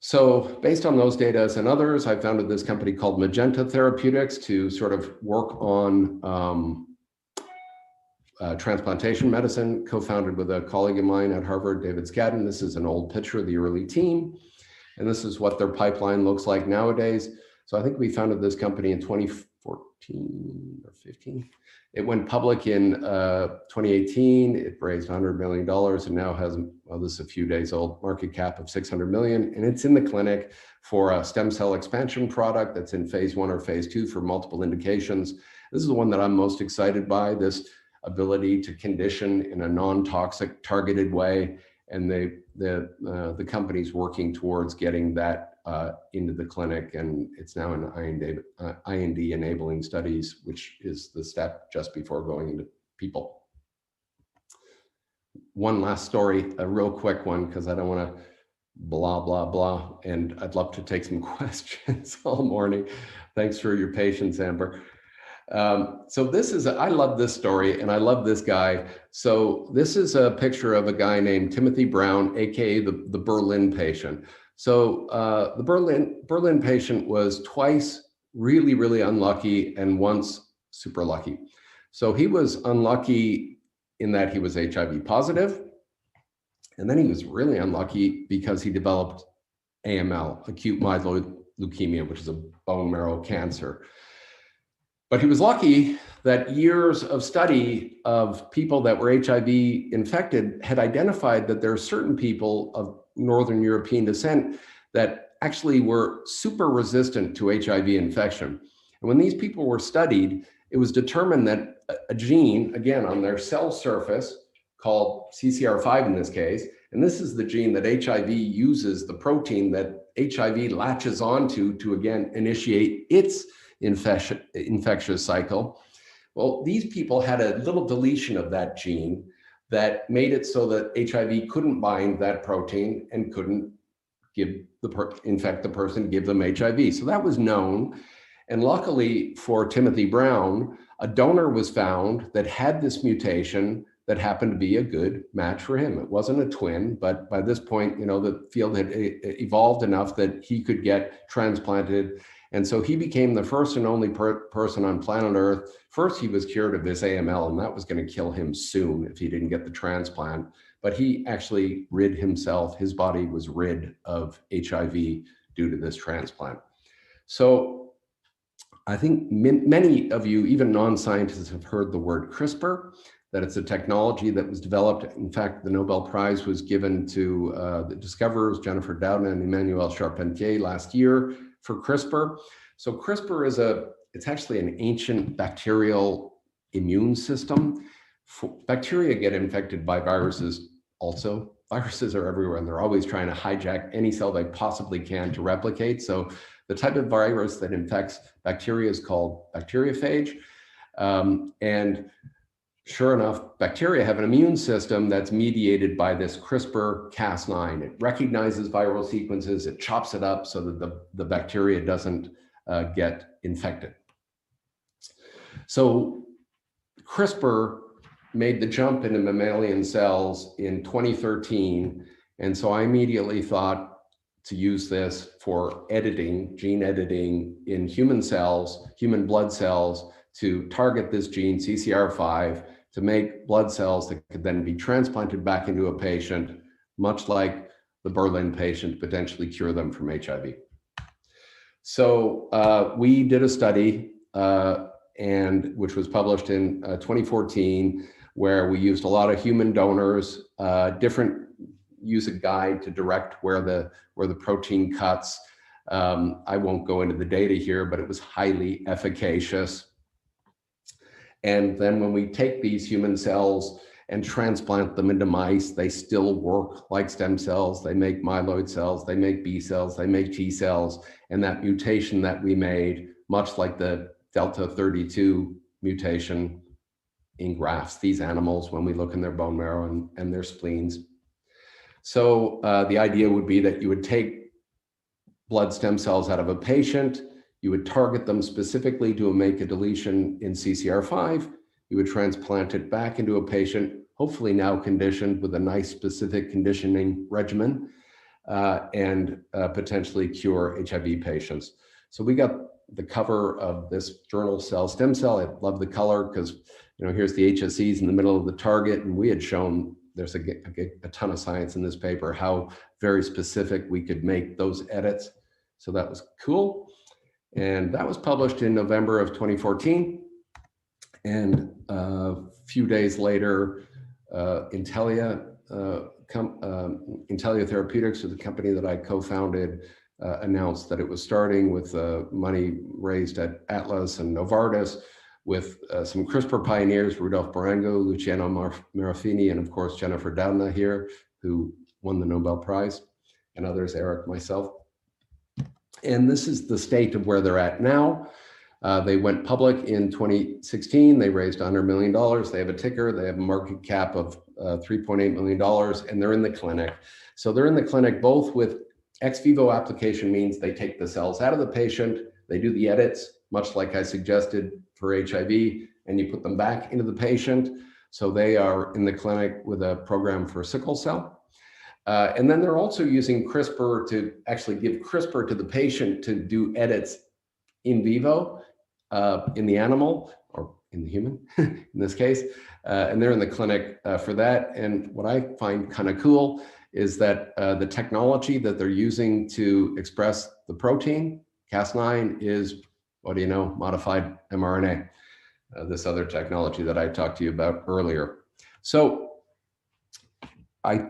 So based on those data and others, I founded this company called Magenta Therapeutics to sort of work on transplantation medicine, co-founded with a colleague of mine at Harvard, David Skadden. This is an old picture of the early team. And this is what their pipeline looks like nowadays. So I think we founded this company in 2014 or 15. It went public in 2018. It raised $100 million and now has, well, this is a few days old, market cap of 600 million. And it's in the clinic for a stem cell expansion product that's in phase 1 or phase 2 for multiple indications. This is the one that I'm most excited by, this ability to condition in a non-toxic targeted way. And the company's working towards getting that into the clinic, and it's now in IND enabling studies, which is the step just before going into people. One last story, a real quick one, because I don't want to blah, blah, blah, and I'd love to take some questions all morning. Thanks for your patience, Amber. So this is, I love this story and I love this guy. So this is a picture of a guy named Timothy Brown, AKA the Berlin patient. So the Berlin patient was twice really, really unlucky and once super lucky. So he was unlucky in that he was HIV positive. And then he was really unlucky because he developed AML, acute myeloid leukemia, which is a bone marrow cancer. But he was lucky that years of study of people that were HIV infected had identified that there are certain people of Northern European descent that actually were super resistant to HIV infection. And when these people were studied, it was determined that a gene, again, on their cell surface, called CCR5 in this case, and this is the gene that HIV uses, the protein that HIV latches onto to, again, initiate its infectious cycle. Well, these people had a little deletion of that gene that made it so that HIV couldn't bind that protein and couldn't infect the person, give them HIV. So that was known. And luckily for Timothy Brown, a donor was found that had this mutation that happened to be a good match for him. It wasn't a twin, but by this point, you know, the field had evolved enough that he could get transplanted. And so he became the first and only person on planet Earth. First, he was cured of his AML, and that was going to kill him soon if he didn't get the transplant. But he actually rid himself, his body was rid of HIV due to this transplant. So I think many of you, even non-scientists, have heard the word CRISPR, that it's a technology that was developed. In fact, the Nobel Prize was given to the discoverers, Jennifer Doudna and Emmanuel Charpentier, last year for CRISPR. So CRISPR is it's actually an ancient bacterial immune system. Bacteria get infected by viruses also. Viruses are everywhere and they're always trying to hijack any cell they possibly can to replicate. So the type of virus that infects bacteria is called bacteriophage. And sure enough, bacteria have an immune system that's mediated by this CRISPR-Cas9. It recognizes viral sequences, it chops it up so that the bacteria doesn't get infected. So CRISPR made the jump into mammalian cells in 2013. And so I immediately thought to use this for editing, gene editing in human cells, human blood cells, to target this gene, CCR5, to make blood cells that could then be transplanted back into a patient, much like the Berlin patient, potentially cure them from HIV. So we did a study, which was published in 2014, where we used a lot of human donors, use a guide to direct where the protein cuts. I won't go into the data here, but it was highly efficacious. And then when we take these human cells and transplant them into mice, they still work like stem cells. They make myeloid cells, they make B cells, they make T cells. And that mutation that we made, much like the Delta 32 mutation, engrafts these animals when we look in their bone marrow and their spleens. So the idea would be that you would take blood stem cells out of a patient, you would target them specifically to make a deletion in CCR5. You would transplant it back into a patient, hopefully now conditioned with a nice specific conditioning regimen. and potentially cure HIV patients. So we got the cover of this journal, Cell Stem Cell. I love the color because, here's the HSCs in the middle of the target, and we had shown there's a ton of science in this paper, how very specific we could make those edits. So that was cool. And that was published in November of 2014. And a few days later, Intellia Therapeutics, or the company that I co-founded, announced that it was starting with money raised at Atlas and Novartis with some CRISPR pioneers, Rudolph Barango, Luciano Marafini, and of course, Jennifer Doudna here, who won the Nobel Prize, and others, Eric, myself. And this is the state of where they're at now. They went public in 2016. They raised $100 million. They have a ticker. They have a market cap of $3.8 million, and they're in the clinic. So they're in the clinic both with ex vivo application, means they take the cells out of the patient, they do the edits, much like I suggested for HIV, and you put them back into the patient. So they are in the clinic with a program for sickle cell. And then they're also using CRISPR to actually give CRISPR to the patient to do edits in vivo, in the animal, or in the human, in this case. And they're in the clinic for that. And what I find kind of cool is that the technology that they're using to express the protein, Cas9, is, what do you know, modified mRNA, this other technology that I talked to you about earlier. So I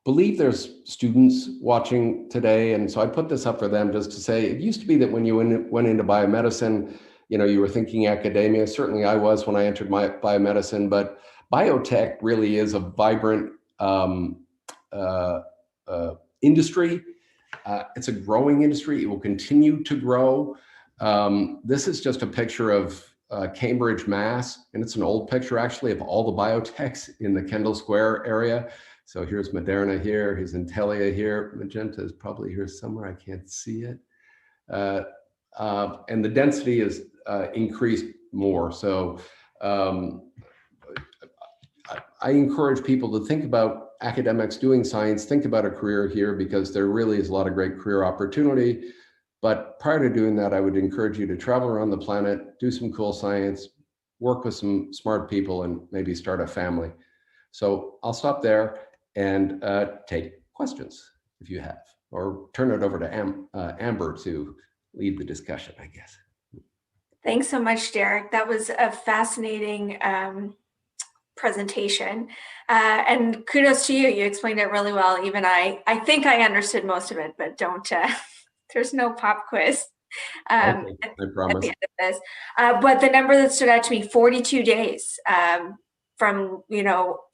believe there's students watching today, and so I put this up for them just to say, it used to be that when you went into biomedicine, you were thinking academia. Certainly I was when I entered my biomedicine, but biotech really is a vibrant industry. It's a growing industry. It will continue to grow. This is just a picture of Cambridge, Mass, and it's an old picture actually of all the biotechs in the Kendall Square area. So here's Moderna here, here's Intellia here. Magenta is probably here somewhere, I can't see it. And the density is increased more. So I encourage people to think about academics doing science, think about a career here, because there really is a lot of great career opportunity. But prior to doing that, I would encourage you to travel around the planet, do some cool science, work with some smart people, and maybe start a family. So I'll stop there and take questions if you have, or turn it over to Amber to lead the discussion, I guess. Thanks so much, Derrick. That was a fascinating presentation. And kudos to you. You explained it really well. Even I think I understood most of it, but don't, there's no pop quiz Okay, I promise. at the end of this. But the number that stood out to me, 42 days from,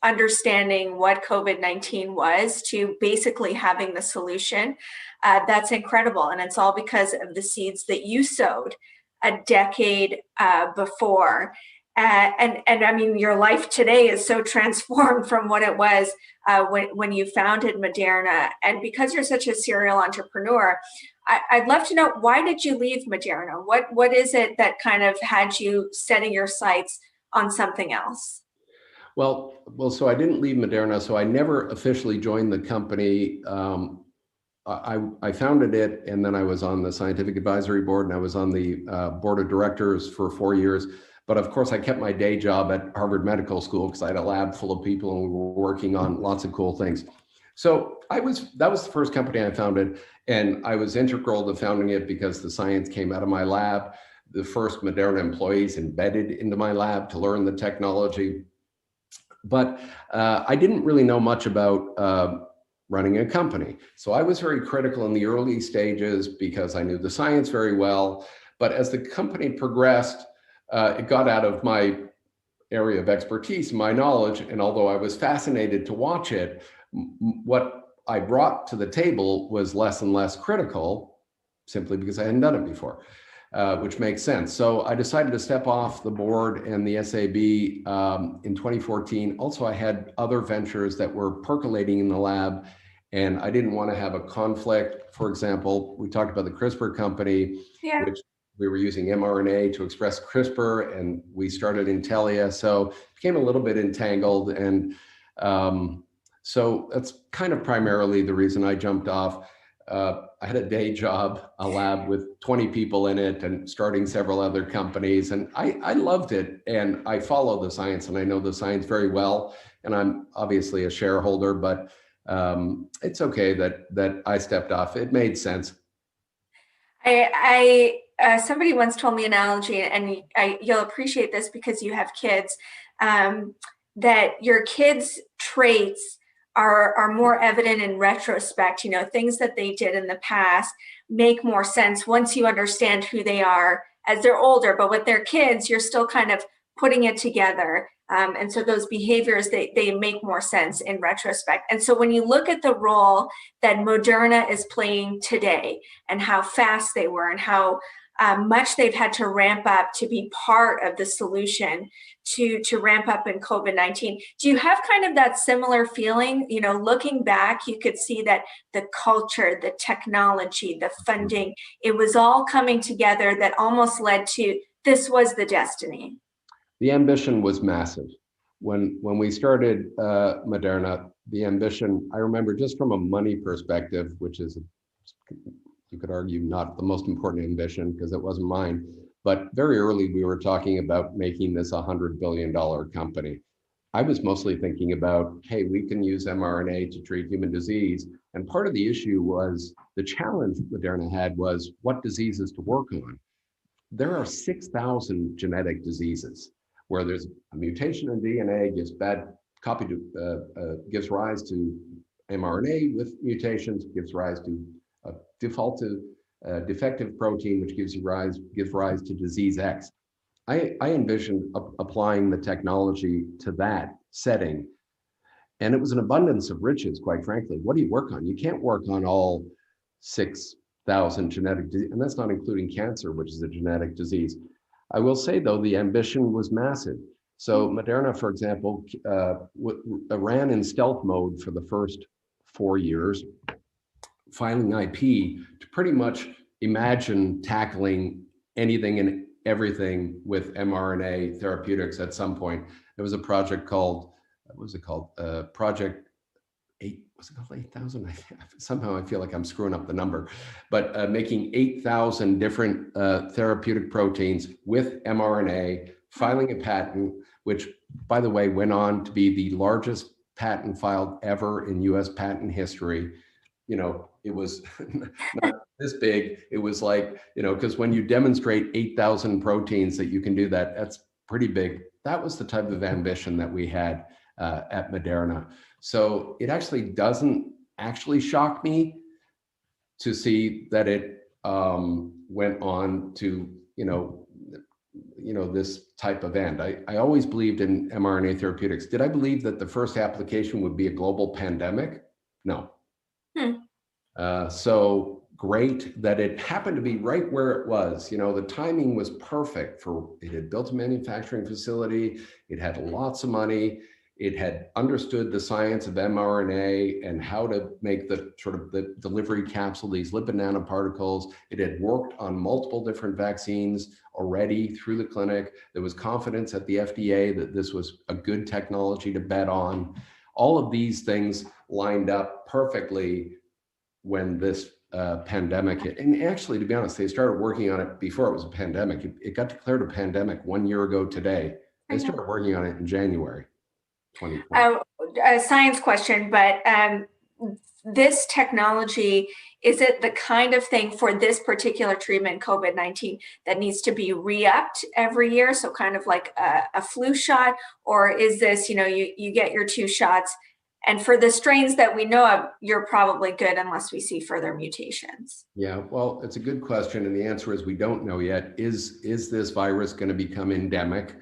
understanding what COVID-19 was to basically having the solution. That's incredible. And it's all because of the seeds that you sowed a decade before. And I mean, your life today is so transformed from what it was when you founded Moderna. And because you're such a serial entrepreneur, I'd love to know, why did you leave Moderna? What is it that kind of had you setting your sights on something else? Well, so I didn't leave Moderna. So I never officially joined the company. I founded it, and then I was on the scientific advisory board, and I was on the board of directors for 4 years. But of course, I kept my day job at Harvard Medical School because I had a lab full of people and we were working on lots of cool things. So that was the first company I founded, and I was integral to founding it because the science came out of my lab. The first Moderna employees embedded into my lab to learn the technology. But I didn't really know much about running a company. So I was very critical in the early stages because I knew the science very well. But as the company progressed, it got out of my area of expertise, my knowledge, and although I was fascinated to watch it, what I brought to the table was less and less critical, simply because I hadn't done it before, which makes sense. So I decided to step off the board and the SAB in 2014. Also, I had other ventures that were percolating in the lab, and I didn't want to have a conflict. For example, we talked about the CRISPR company, which we were using mRNA to express CRISPR, and we started Intellia. So it became a little bit entangled. And So that's kind of primarily the reason I jumped off. I had a day job, a lab with 20 people in it and starting several other companies. And I loved it. And I follow the science and I know the science very well. And I'm obviously a shareholder, but it's okay that I stepped off. It made sense. Somebody once told me an analogy, and you'll appreciate this because you have kids, that your kids' traits are more evident in retrospect. You know, things that they did in the past make more sense once you understand who they are as they're older. But with their kids, you're still kind of putting it together. And so those behaviors, they make more sense in retrospect. And so when you look at the role that Moderna is playing today and how fast they were and how much they've had to ramp up to be part of the solution to ramp up in COVID-19. Do you have kind of that similar feeling? You know, looking back, you could see that the culture, the technology, the funding, it was all coming together that almost led to this was the destiny. The ambition was massive. When we started Moderna, the ambition, I remember just from a money perspective, which is, you could argue, not the most important ambition because it wasn't mine, but very early we were talking about making this a $100 billion company. I was mostly thinking about, hey, we can use mRNA to treat human disease. And part of the issue was the challenge Moderna had was what diseases to work on. There are 6,000 genetic diseases where there's a mutation in DNA gives gives rise to mRNA with mutations, gives rise to a defective protein, which gives rise to disease X. I envisioned applying the technology to that setting. And it was an abundance of riches, quite frankly. What do you work on? You can't work on all 6,000 genetic diseases, and that's not including cancer, which is a genetic disease. I will say, though, the ambition was massive. So Moderna, for example, ran in stealth mode for the first 4 years, filing IP to pretty much imagine tackling anything and everything with mRNA therapeutics at some point. There was a project called, what was it called? Project 8, was it called 8,000? Somehow I feel like I'm screwing up the number, but making 8,000 different therapeutic proteins with mRNA, filing a patent, which, by the way, went on to be the largest patent filed ever in US patent history. You know, it was not this big. It was like, you know, because when you demonstrate 8,000 proteins that you can do that, that's pretty big. That was the type of ambition that we had at Moderna. So it actually doesn't actually shock me to see that it went on to, you know, this type of end. I always believed in mRNA therapeutics. Did I believe that the first application would be a global pandemic? No. So great that it happened to be right where it was. You know, the timing was perfect for, it had built a manufacturing facility, it had lots of money, it had understood the science of mRNA and how to make the sort of the delivery capsule, these lipid nanoparticles. It had worked on multiple different vaccines already through the clinic. There was confidence at the FDA that this was a good technology to bet on. All of these things lined up perfectly when this pandemic hit. And actually, to be honest, they started working on it before it was a pandemic. It got declared a pandemic 1 year ago today. They started working on it in January 2020. A science question, but this technology, is it the kind of thing for this particular treatment, COVID-19, that needs to be re-upped every year? So kind of like a flu shot, or is this, you know, you get your 2 shots, and for the strains that we know of, you're probably good unless we see further mutations? Yeah, well, it's a good question. And the answer is we don't know yet. Is this virus going to become endemic,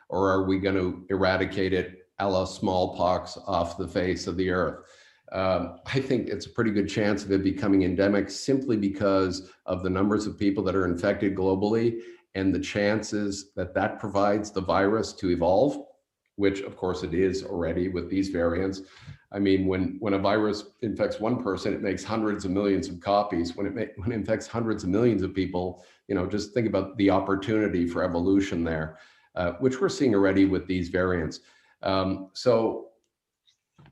or are we going to eradicate it a la smallpox off the face of the earth? I think it's a pretty good chance of it becoming endemic simply because of the numbers of people that are infected globally and the chances that that provides the virus to evolve, which of course it is already with these variants. I mean, when a virus infects one person, it makes hundreds of millions of copies. When it infects hundreds of millions of people, you know, just think about the opportunity for evolution there, which we're seeing already with these variants. So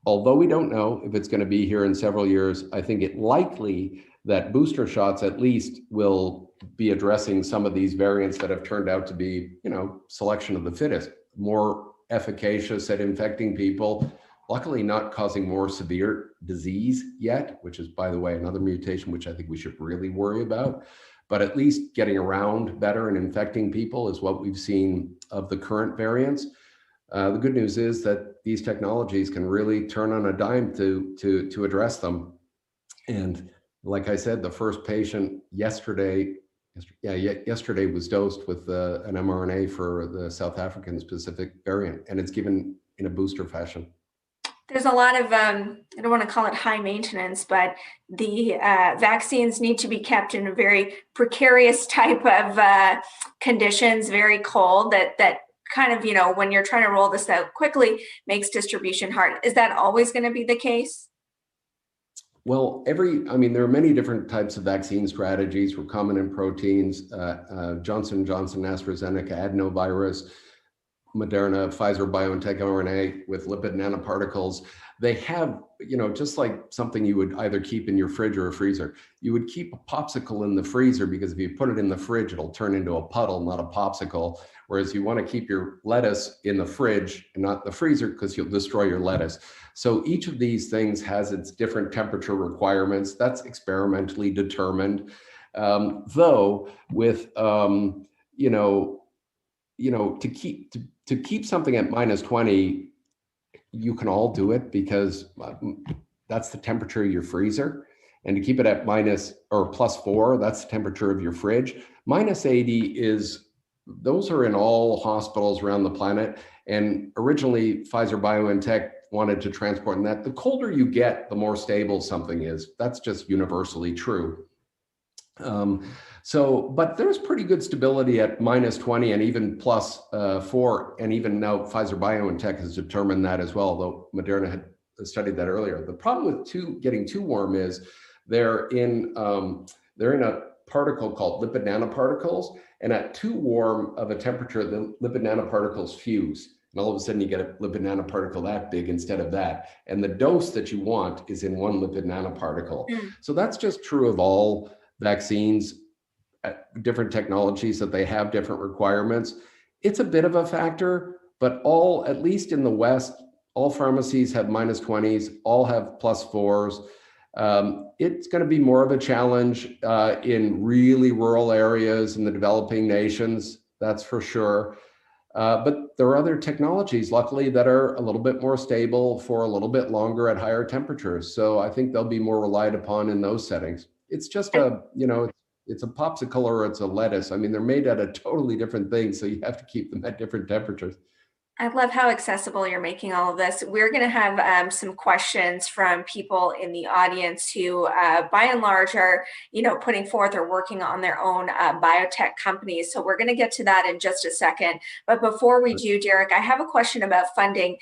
although we don't know if it's going to be here in several years, I think it likely that booster shots at least will be addressing some of these variants that have turned out to be, selection of the fittest, more efficacious at infecting people, luckily not causing more severe disease yet, which is, by the way, another mutation which I think we should really worry about. But at least getting around better and infecting people is what we've seen of the current variants. The good news is that these technologies can really turn on a dime to address them. And like I said, the first patient yesterday was dosed with an mRNA for the South African specific variant, and it's given in a booster fashion. There's a lot of, I don't want to call it high maintenance, but the vaccines need to be kept in a very precarious type of conditions, very cold, that kind of, when you're trying to roll this out quickly, makes distribution hard. Is that always going to be the case? Well, there are many different types of vaccine strategies, recombinant proteins, Johnson & Johnson, AstraZeneca, adenovirus, Moderna, Pfizer, BioNTech mRNA with lipid nanoparticles. They have, just like something you would either keep in your fridge or a freezer, you would keep a popsicle in the freezer because if you put it in the fridge, it'll turn into a puddle, not a popsicle. Whereas you want to keep your lettuce in the fridge and not the freezer because you'll destroy your lettuce. So each of these things has its different temperature requirements. That's experimentally determined. Though with, to keep something at -20, you can all do it because that's the temperature of your freezer. And to keep it at +4, that's the temperature of your fridge. -80 those are in all hospitals around the planet. And originally Pfizer BioNTech wanted to transport in that. The colder you get, the more stable something is. That's just universally true. But there's pretty good stability at -20 and even +4. And even now Pfizer BioNTech has determined that as well, though Moderna had studied that earlier. The problem with getting too warm is they're in a particle called lipid nanoparticles. And at too warm of a temperature, the lipid nanoparticles fuse. And all of a sudden you get a lipid nanoparticle that big instead of that. And the dose that you want is in one lipid nanoparticle. So that's just true of all vaccines, different technologies, that they have different requirements. It's a bit of a factor, but at least in the West, all pharmacies have -20s, all have +4s. It's going to be more of a challenge in really rural areas in the developing nations, that's for sure. But there are other technologies, luckily, that are a little bit more stable for a little bit longer at higher temperatures. So I think they'll be more relied upon in those settings. It's just it's a popsicle or it's a lettuce. They're made out of totally different things, so you have to keep them at different temperatures. I love how accessible you're making all of this. We're going to have some questions from people in the audience who, by and large, are putting forth or working on their own biotech companies. So we're going to get to that in just a second. But before we do, Derrick, I have a question about funding.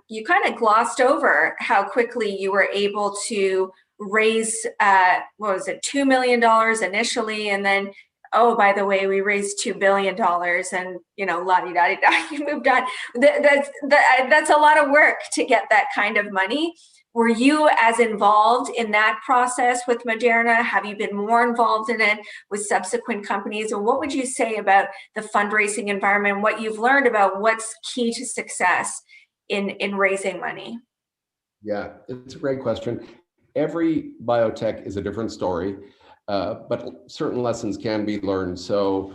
You kind of glossed over how quickly you were able to raise, $2 million initially, and then, oh, by the way, we raised $2 billion and, la-di-da-di-da, you moved on. That's a lot of work to get that kind of money. Were you as involved in that process with Moderna? Have you been more involved in it with subsequent companies? Or what would you say about the fundraising environment, what you've learned about what's key to success in raising money? Yeah, it's a great question. Every biotech is a different story. But certain lessons can be learned. So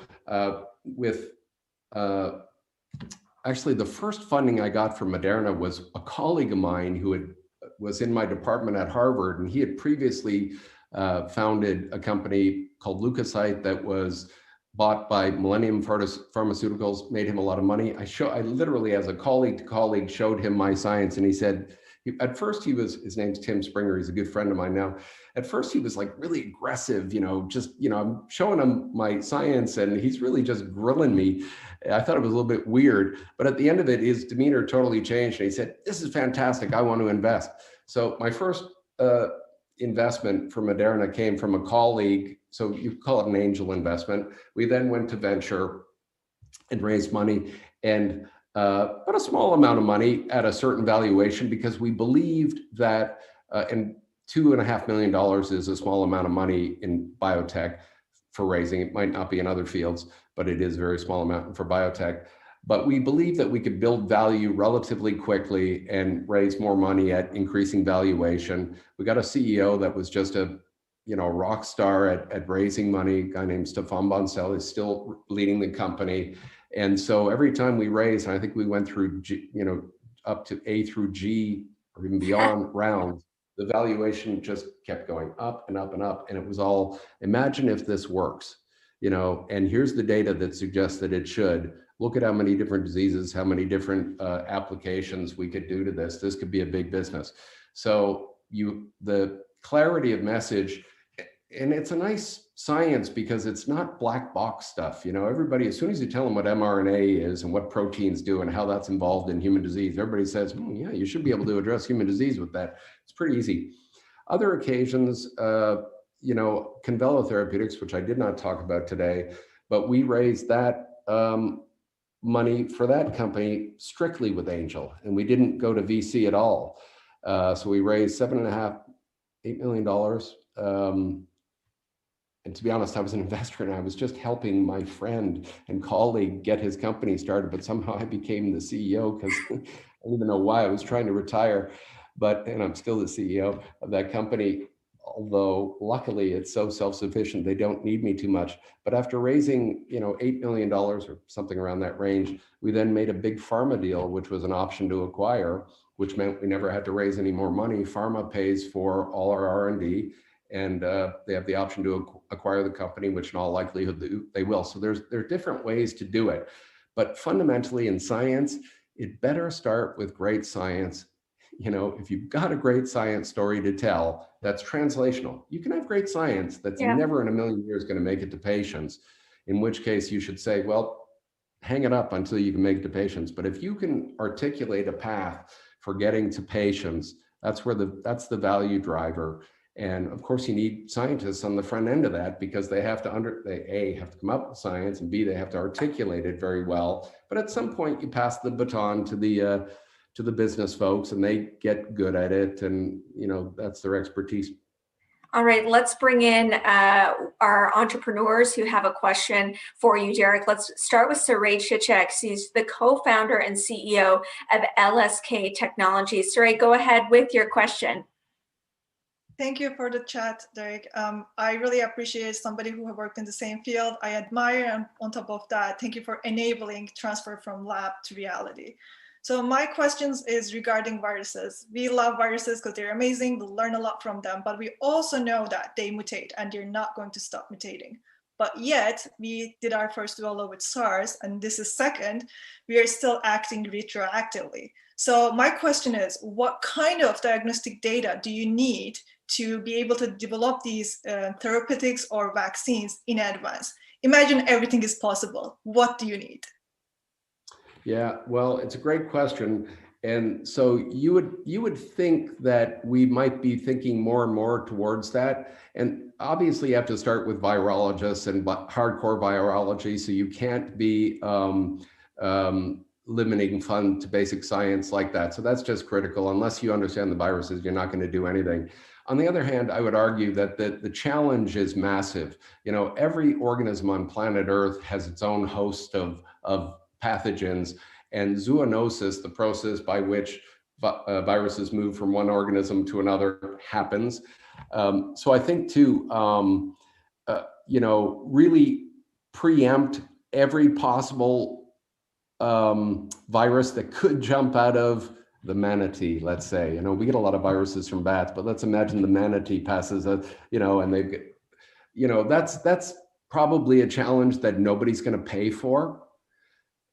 actually the first funding I got from Moderna was a colleague of mine who was in my department at Harvard, and he had previously founded a company called Leukocyte that was bought by Millennium Pharmaceuticals, made him a lot of money. I literally, as a colleague to colleague, showed him my science, and he said, at first his name's Tim Springer, he's a good friend of mine now. At first he was like really aggressive, I'm showing him my science and he's really just grilling me. I thought it was a little bit weird, but at the end of it, his demeanor totally changed. And he said, this is fantastic, I want to invest. So my first investment from Moderna came from a colleague. So you call it an angel investment. We then went to venture and raised money. And but a small amount of money at a certain valuation because we believed that, and $2.5 million is a small amount of money in biotech for raising. It might not be in other fields, but it is a very small amount for biotech. But we believed that we could build value relatively quickly and raise more money at increasing valuation. We got a CEO that was just a rock star at raising money. A guy named Stefan Boncel is still leading the company. And so every time we raised, and I think we went through up to A through G or even beyond rounds, the valuation just kept going up and up and up. And it was all, imagine if this works, and here's the data that suggests that it should. Look at how many different diseases, how many different applications we could do to this. This could be a big business. So the clarity of message, and it's a nice science because it's not black box stuff. Everybody, as soon as you tell them what mRNA is and what proteins do and how that's involved in human disease, everybody says, yeah, you should be able to address human disease with that. It's pretty easy. Other occasions, Convella Therapeutics, which I did not talk about today, but we raised that money for that company strictly with angel, and we didn't go to VC at all. So we raised $7.5, $8 million. And to be honest, I was an investor and I was just helping my friend and colleague get his company started, but somehow I became the CEO because I don't even know why. I was trying to retire, and I'm still the CEO of that company. Although luckily it's so self-sufficient, they don't need me too much. But after raising, $8 million or something around that range, we then made a big pharma deal, which was an option to acquire, which meant we never had to raise any more money. Pharma pays for all our R&D, and they have the option to acquire the company, which in all likelihood they will. So there are different ways to do it. But fundamentally in science, it better start with great science. If you've got a great science story to tell, that's translational. You can have great science that's never in a million years going to make it to patients, in which case you should say, well, hang it up until you can make it to patients. But if you can articulate a path for getting to patients, that's the value driver. And of course, you need scientists on the front end of that because they have to they have to come up with science, and B, they have to articulate it very well. But at some point, you pass the baton to the business folks, and they get good at it, and that's their expertise. All right, let's bring in our entrepreneurs who have a question for you, Derrick. Let's start with Saray Chichek. He's the co-founder and CEO of LSK Technologies. Saray, go ahead with your question. Thank you for the chat, Derrick. I really appreciate somebody who have worked in the same field. I admire, and on top of that, thank you for enabling transfer from lab to reality. So my questions is regarding viruses. We love viruses because they're amazing. We learn a lot from them, but we also know that they mutate and they're not going to stop mutating. But yet we did our first development with SARS, and this is second, we are still acting retroactively. So my question is, what kind of diagnostic data do you need to be able to develop these therapeutics or vaccines in advance? Imagine everything is possible. What do you need? Yeah, well, it's a great question. And so you would think that we might be thinking more and more towards that. And obviously you have to start with virologists and hardcore virology. So you can't be limiting fund to basic science like that. So that's just critical. Unless you understand the viruses, you're not going to do anything. On the other hand, I would argue that the challenge is massive. Every organism on planet Earth has its own host of pathogens, and zoonosis, the process by which viruses move from one organism to another, happens. So I think to really preempt every possible virus that could jump out of the manatee, let's say. We get a lot of viruses from bats, but let's imagine the manatee passes and they get, that's probably a challenge that nobody's going to pay for.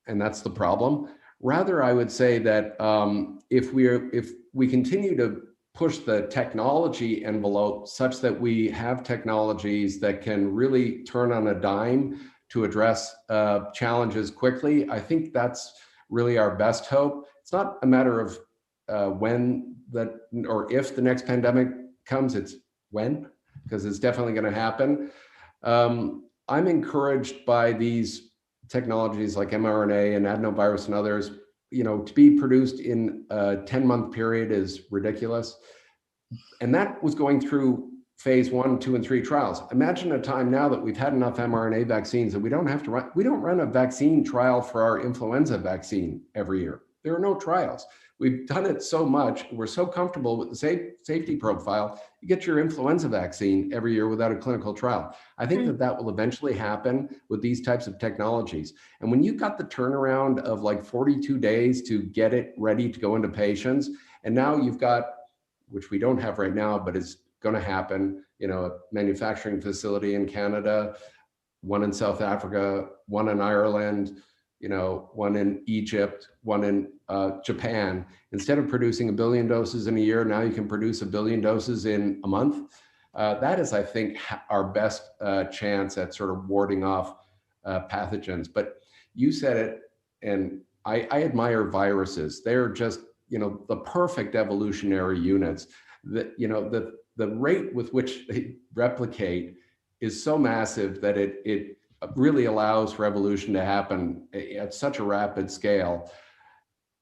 And that's the problem. Rather, I would say that if we continue to push the technology envelope such that we have technologies that can really turn on a dime to address challenges quickly, I think that's really our best hope. It's not a matter of when or if the next pandemic comes, it's when, because it's definitely going to happen. I'm encouraged by these technologies like mRNA and adenovirus and others, to be produced in a 10-month period is ridiculous. And that was going through phase 1, 2, and 3 trials. Imagine a time now that we've had enough mRNA vaccines that we don't run a vaccine trial for our influenza vaccine every year. There are no trials. We've done it so much, we're so comfortable with the safety profile, you get your influenza vaccine every year without a clinical trial. I think that will eventually happen with these types of technologies. And when you've got the turnaround of like 42 days to get it ready to go into patients, and now you've got, which we don't have right now, but is going to happen, a manufacturing facility in Canada, one in South Africa, one in Ireland, one in Egypt, one in Japan. Instead of producing 1 billion doses in a year, now you can produce 1 billion doses in a month. That is, I think, our best chance at sort of warding off pathogens. But you said it, and I admire viruses. They're just, the perfect evolutionary units. The rate with which they replicate is so massive that it really allows revolution to happen at such a rapid scale.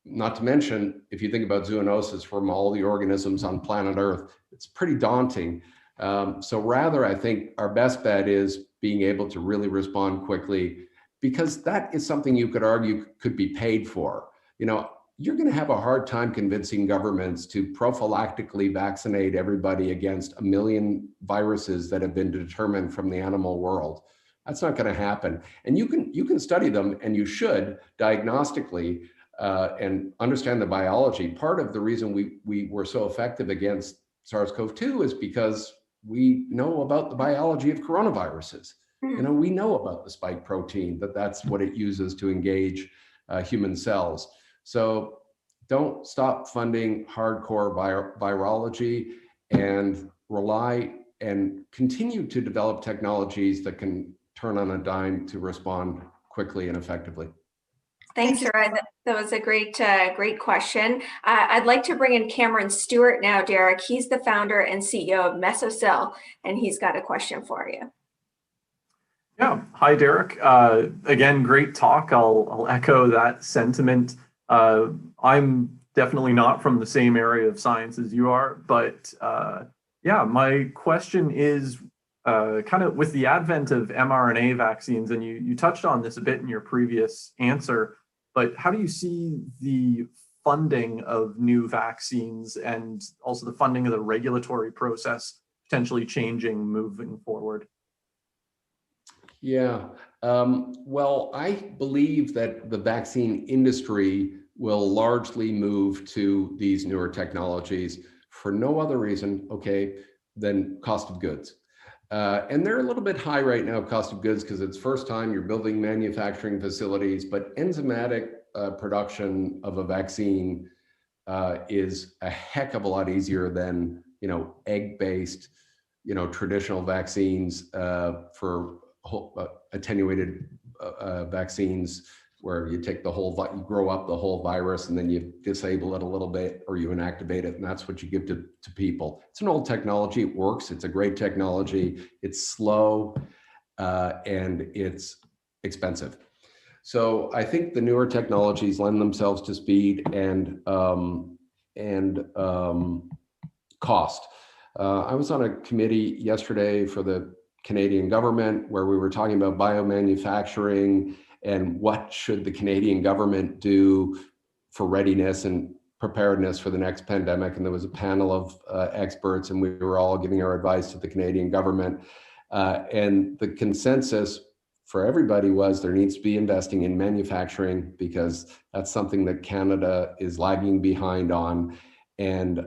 Not to mention, if you think about zoonosis from all the organisms on planet Earth, it's pretty daunting. So rather, I think our best bet is being able to really respond quickly, because that is something you could argue could be paid for. You're going to have a hard time convincing governments to prophylactically vaccinate everybody against 1 million viruses that have been determined from the animal world. That's not going to happen. And you can study them, and you should diagnostically and understand the biology. Part of the reason we were so effective against SARS-CoV-2 is because we know about the biology of coronaviruses. We know about the spike protein, that's what it uses to engage human cells. So don't stop funding hardcore virology, and rely and continue to develop technologies that can turn on a dime to respond quickly and effectively. Thanks, Sarah. That was a great question. I'd like to bring in Cameron Stewart now, Derrick. He's the founder and CEO of Mesocell, and he's got a question for you. Yeah. Hi, Derrick. Again, great talk. I'll echo that sentiment. I'm definitely not from the same area of science as you are, but yeah, my question is kind of with the advent of mRNA vaccines, and you touched on this a bit in your previous answer, but how do you see the funding of new vaccines and also the funding of the regulatory process potentially changing moving forward? Yeah, well, I believe that the vaccine industry will largely move to these newer technologies for no other reason, than cost of goods. And they're a little bit high right now, cost of goods, because it's first time you're building manufacturing facilities, but enzymatic production of a vaccine is a heck of a lot easier than, egg-based, traditional vaccines for attenuated vaccines, where you take the whole, you grow up the whole virus and then you disable it a little bit, or you inactivate it, and that's what you give to people. It's an old technology, it works, it's a great technology, it's slow, and it's expensive. So I think the newer technologies lend themselves to speed and cost. I was on a committee yesterday for the Canadian government where we were talking about biomanufacturing and what should the Canadian government do for readiness and preparedness for the next pandemic. And there was a panel of experts, and we were all giving our advice to the Canadian government. And the consensus for everybody was there needs to be investing in manufacturing, because that's something that Canada is lagging behind on, and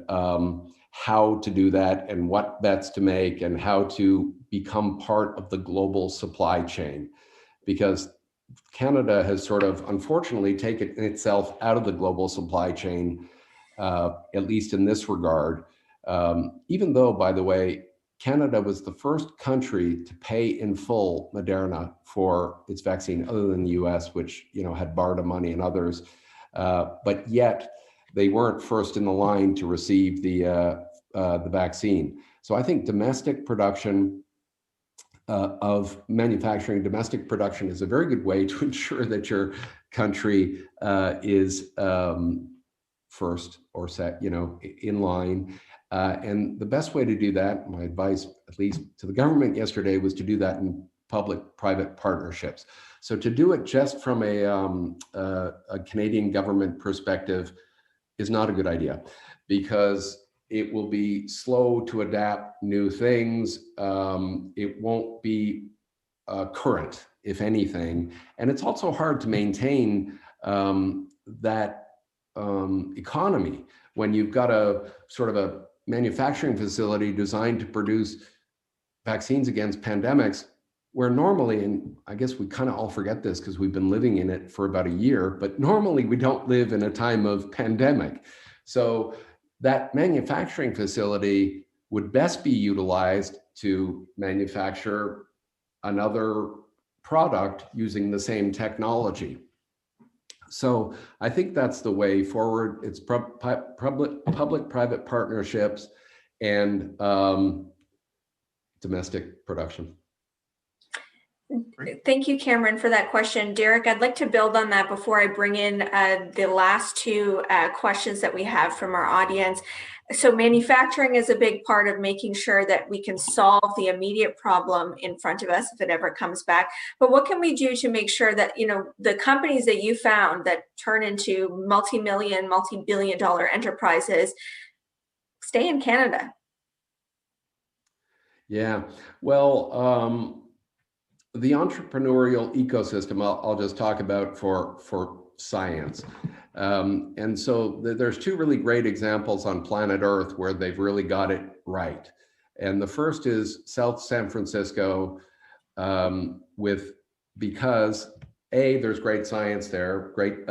how to do that and what bets to make and how to become part of the global supply chain. Because Canada has sort of unfortunately taken itself out of the global supply chain, at least in this regard, even though, by the way, Canada was the first country to pay in full Moderna for its vaccine, other than the US, which had BARDA money and others, but yet they weren't first in the line to receive the vaccine. So I think domestic production of manufacturing. Domestic production is a very good way to ensure that your country is first or in line. And the best way to do that, my advice, at least to the government yesterday, was to do that in public-private partnerships. So to do it just from a Canadian government perspective is not a good idea, because it will be slow to adapt new things. It won't be current, if anything. And it's also hard to maintain that economy when you've got a sort of a manufacturing facility designed to produce vaccines against pandemics, where normally, and I guess we kind of all forget this because we've been living in it for about a year, but normally we don't live in a time of pandemic. So that manufacturing facility would best be utilized to manufacture another product using the same technology. So I think that's the way forward. It's public-private partnerships and domestic production. Thank you, Cameron, for that question. Derrick, I'd like to build on that before I bring in the last two questions that we have from our audience. So manufacturing is a big part of making sure that we can solve the immediate problem in front of us if it ever comes back. But what can we do to make sure that, the companies that you found that turn into multi-million, multi-billion-dollar enterprises stay in Canada? Yeah, well, the entrepreneurial ecosystem, I'll just talk about for science. And so there's two really great examples on planet Earth where they've really got it right. And the first is South San Francisco, because there's great science there, great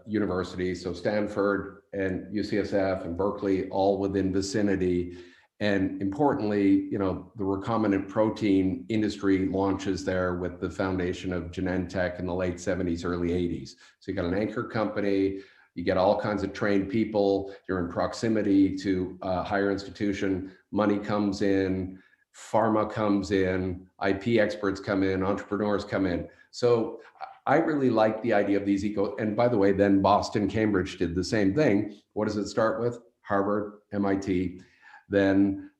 universities, so Stanford and UCSF and Berkeley all within vicinity. And importantly, the recombinant protein industry launches there with the foundation of Genentech in the late 70s, early 80s. So you got an anchor company, you get all kinds of trained people, you're in proximity to a higher institution, money comes in, pharma comes in, IP experts come in, entrepreneurs come in. So I really like the idea of these and by the way, then Boston, Cambridge did the same thing. What does it start with? Harvard, MIT. Then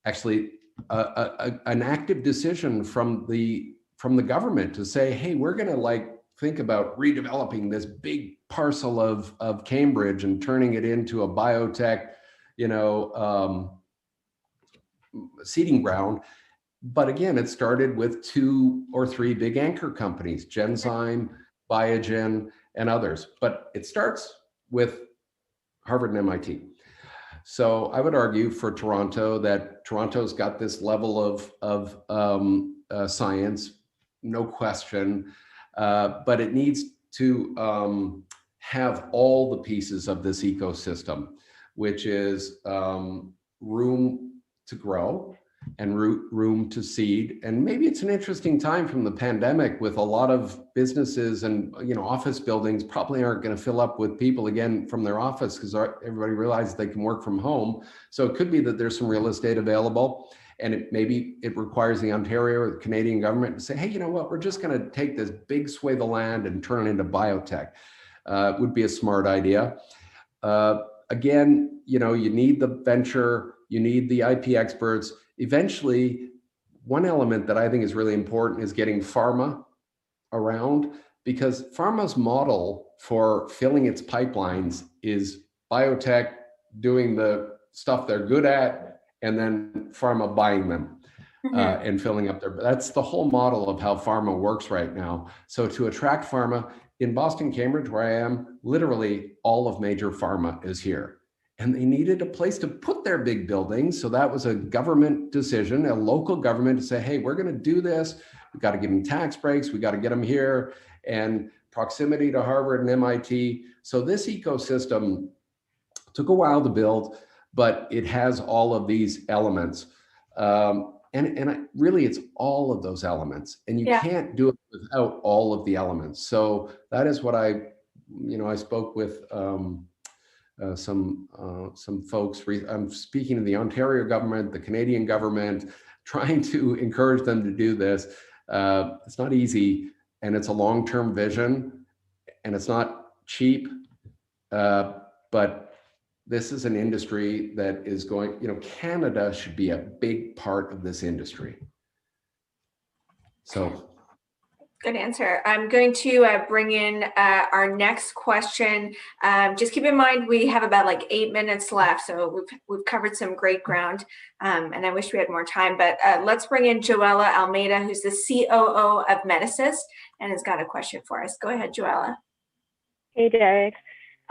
actually an active decision from the government to say, hey, we're going to think about redeveloping this big parcel of Cambridge and turning it into a biotech, seeding ground. But again, it started with 2 or 3 big anchor companies, Genzyme, Biogen, and others. But it starts with Harvard and MIT. So I would argue for Toronto that Toronto's got this level of science, no question, but it needs to have all the pieces of this ecosystem, which is room to grow and room to seed. And maybe it's an interesting time from the pandemic with a lot of businesses and office buildings probably aren't going to fill up with people again from their office because everybody realizes they can work from home. So it could be that there's some real estate available, and maybe it requires the Ontario or the Canadian government to say, hey, you know what, we're just going to take this big swathe of land and turn it into biotech. It would be a smart idea. Again, you need the venture, you need the IP experts. Eventually, one element that I think is really important is getting pharma around, because pharma's model for filling its pipelines is biotech doing the stuff they're good at and then pharma buying them and filling up that's the whole model of how pharma works right now. So to attract pharma, in Boston, Cambridge, where I am, literally all of major pharma is here. And they needed a place to put their big buildings. So that was a government decision, a local government to say, hey, we're going to do this. We've got to give them tax breaks. We got to get them here, and proximity to Harvard and MIT. So this ecosystem took a while to build, but it has all of these elements. And really, it's all of those elements. And you can't do it without all of the elements. So that is what I spoke with some folks. I'm speaking to the Ontario government, the Canadian government, trying to encourage them to do this. It's not easy, and it's a long-term vision, and it's not cheap, but this is an industry that is going, Canada should be a big part of this industry. So. Good answer. I'm going to bring in our next question. Just keep in mind, we have about like 8 minutes left, so we've covered some great ground, and I wish we had more time, but let's bring in Joella Almeida, who's the COO of Medisys, and has got a question for us. Go ahead, Joella. Hey, Derrick.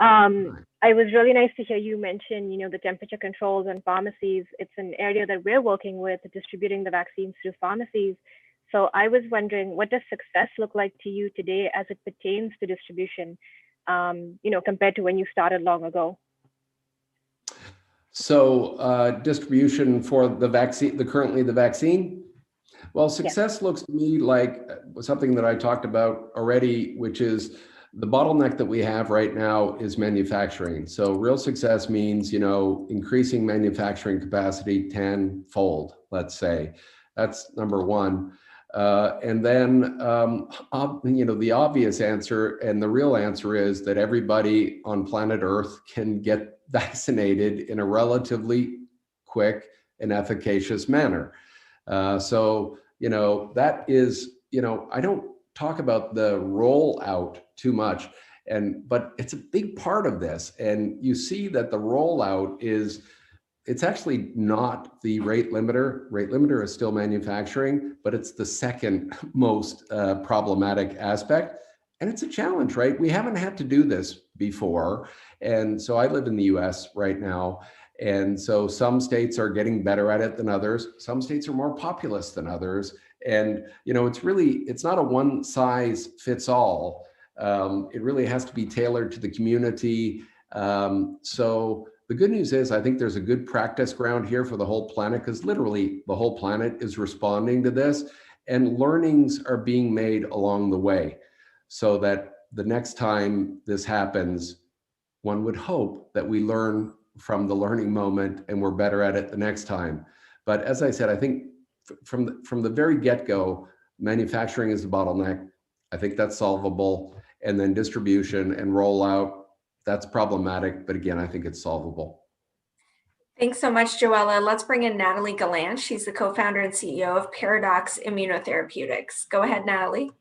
It was really nice to hear you mention, the temperature controls and pharmacies. It's an area that we're working with, distributing the vaccines through pharmacies. So I was wondering, what does success look like to you today as it pertains to distribution, compared to when you started long ago? So distribution for the vaccine, currently the vaccine? Well, success looks to me like something that I talked about already, which is the bottleneck that we have right now is manufacturing. So real success means, increasing manufacturing capacity 10-fold, let's say. That's number one. And then, the obvious answer and the real answer is that everybody on planet Earth can get vaccinated in a relatively quick and efficacious manner. That is, I don't talk about the rollout too much, but it's a big part of this. And you see that the rollout it's actually not the rate limiter. Rate limiter is still manufacturing, but it's the second most problematic aspect. And it's a challenge, right? We haven't had to do this before. And so I live in the US right now. And so some states are getting better at it than others. Some states are more populous than others. And, it's not a one size fits all. It really has to be tailored to the community. So the good news is I think there's a good practice ground here for the whole planet, because literally the whole planet is responding to this, and learnings are being made along the way so that the next time this happens, one would hope that we learn from the learning moment and we're better at it the next time. But as I said, I think from the very get-go, manufacturing is the bottleneck. I think that's solvable. And then distribution and rollout, that's problematic, but again, I think it's solvable. Thanks so much, Joella. Let's bring in Natalie Gallant. She's the co-founder and CEO of Paradox Immunotherapeutics. Go ahead, Natalie.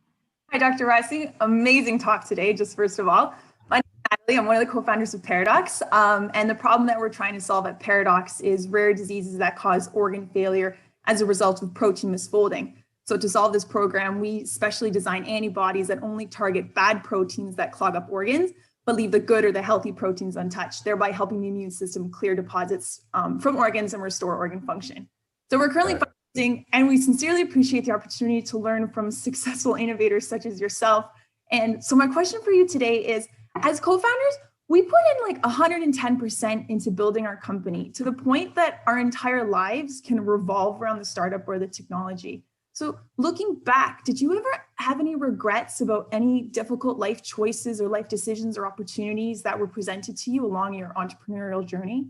Hi, Dr. Rossi. Amazing talk today, just first of all. My name is Natalie. I'm one of the co-founders of Paradox. And the problem that we're trying to solve at Paradox is rare diseases that cause organ failure as a result of protein misfolding. So to solve this program, we specially design antibodies that only target bad proteins that clog up organs, but leave the good or the healthy proteins untouched, thereby helping the immune system clear deposits from organs and restore organ function. So we're currently fundraising, and we sincerely appreciate the opportunity to learn from successful innovators such as yourself. And so my question for you today is, as co-founders, we put in like 110% into building our company to the point that our entire lives can revolve around the startup or the technology. So looking back, did you ever have any regrets about any difficult life choices or life decisions or opportunities that were presented to you along your entrepreneurial journey?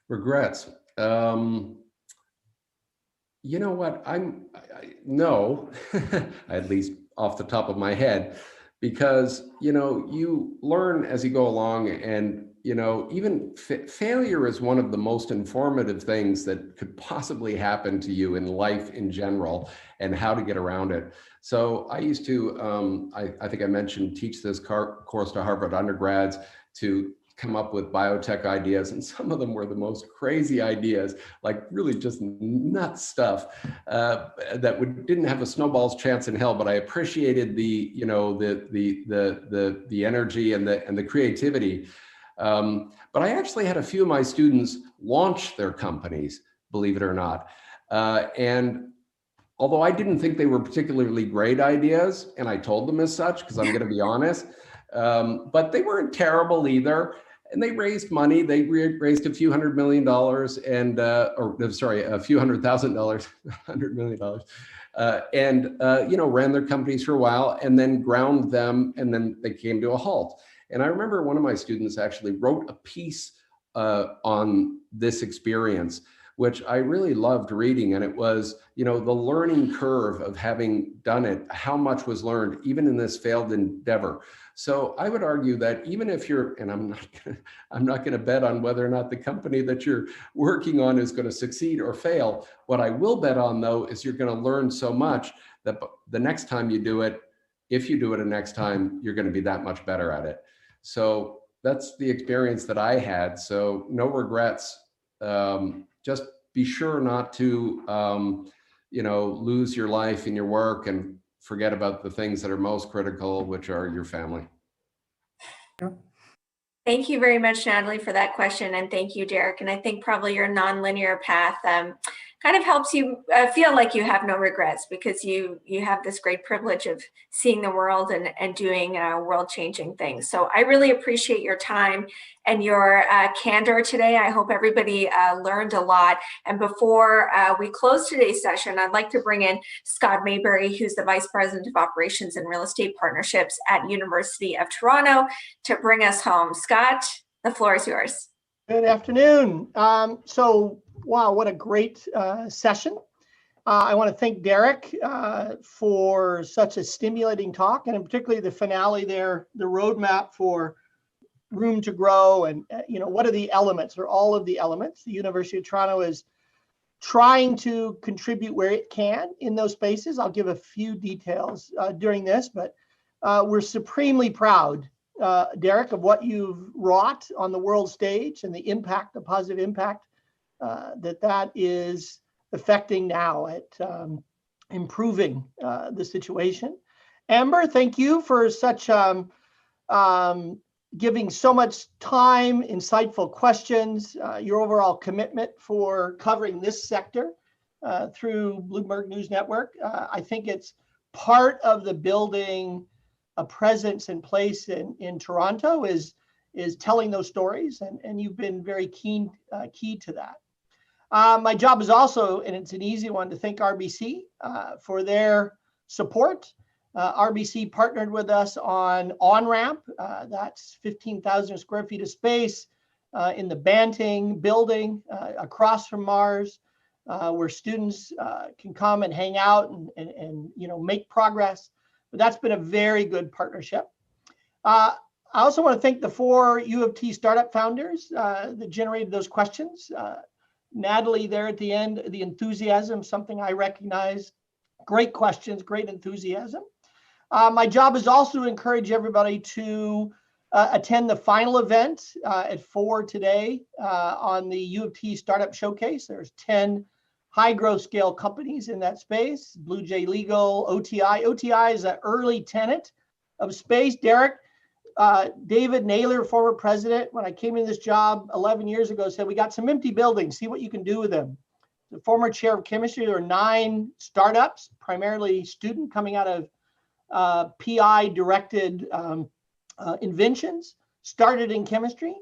Regrets. You know what? No, at least off the top of my head, because, you learn as you go along, and, even failure is one of the most informative things that could possibly happen to you in life in general, and how to get around it. So I used to, I think I mentioned, teach this course to Harvard undergrads to come up with biotech ideas, and some of them were the most crazy ideas, like really just nuts stuff that didn't have a snowball's chance in hell. But I appreciated the energy and the creativity. But I actually had a few of my students launch their companies, believe it or not, and although I didn't think they were particularly great ideas, and I told them as such, because I'm going to be honest, but they weren't terrible either. And they raised money. They raised a few $100 million and, a few $100,000, $100 million, and ran their companies for a while, and then ground them, and then they came to a halt. And I remember one of my students actually wrote a piece on this experience, which I really loved reading. And it was, you know, the learning curve of having done it, how much was learned, even in this failed endeavor. So I would argue that even if you're, and I'm not going to bet on whether or not the company that you're working on is going to succeed or fail. What I will bet on, though, is you're going to learn so much that the next time you do it, if you do it a next time, you're going to be that much better at it. So that's the experience that I had. So no regrets. Just be sure not to, you know, lose your life in your work and forget about the things that are most critical, which are your family. Thank you very much, Natalie, for that question. And thank you, Derrick. And I think probably your nonlinear path kind of helps you feel like you have no regrets, because you have this great privilege of seeing the world and doing world-changing things. So I really appreciate your time and your candor today. I hope everybody learned a lot. And before we close today's session, I'd like to bring in Scott Maybury, who's the Vice President of Operations and Real Estate Partnerships at University of Toronto, to bring us home. Scott, the floor is yours. Good afternoon. Wow, what a great session. I want to thank Derrick for such a stimulating talk, and particularly the finale there, the roadmap for room to grow, and you know, what are the elements, or all of the elements. The University of Toronto is trying to contribute where it can in those spaces. I'll give a few details during this, but we're supremely proud, Derrick, of what you've wrought on the world stage and the impact, the positive impact that is affecting now at improving the situation. Amber, thank you for such giving so much time, insightful questions, your overall commitment for covering this sector through Bloomberg News Network. I think it's part of the building a presence and place in Toronto is telling those stories, and you've been very key to that. My job is also, and it's an easy one, to thank RBC for their support. RBC partnered with us on On-Ramp. That's 15,000 square feet of space in the Banting building across from Mars, where students can come and hang out and you know, make progress. But that's been a very good partnership. I also want to thank the 4 U of T startup founders that generated those questions. Natalie there at the end, the enthusiasm, something I recognize. Great questions, great enthusiasm. My job is also to encourage everybody to attend the final event at 4 today on the U of T Startup Showcase. There's 10 high growth scale companies in that space. Blue Jay Legal, OTI. OTI is an early tenant of space. Derrick, David Naylor, former president, when I came in this job 11 years ago, said, we got some empty buildings, see what you can do with them. The former chair of chemistry, there are 9 startups, primarily student, coming out of PI directed inventions, started in chemistry.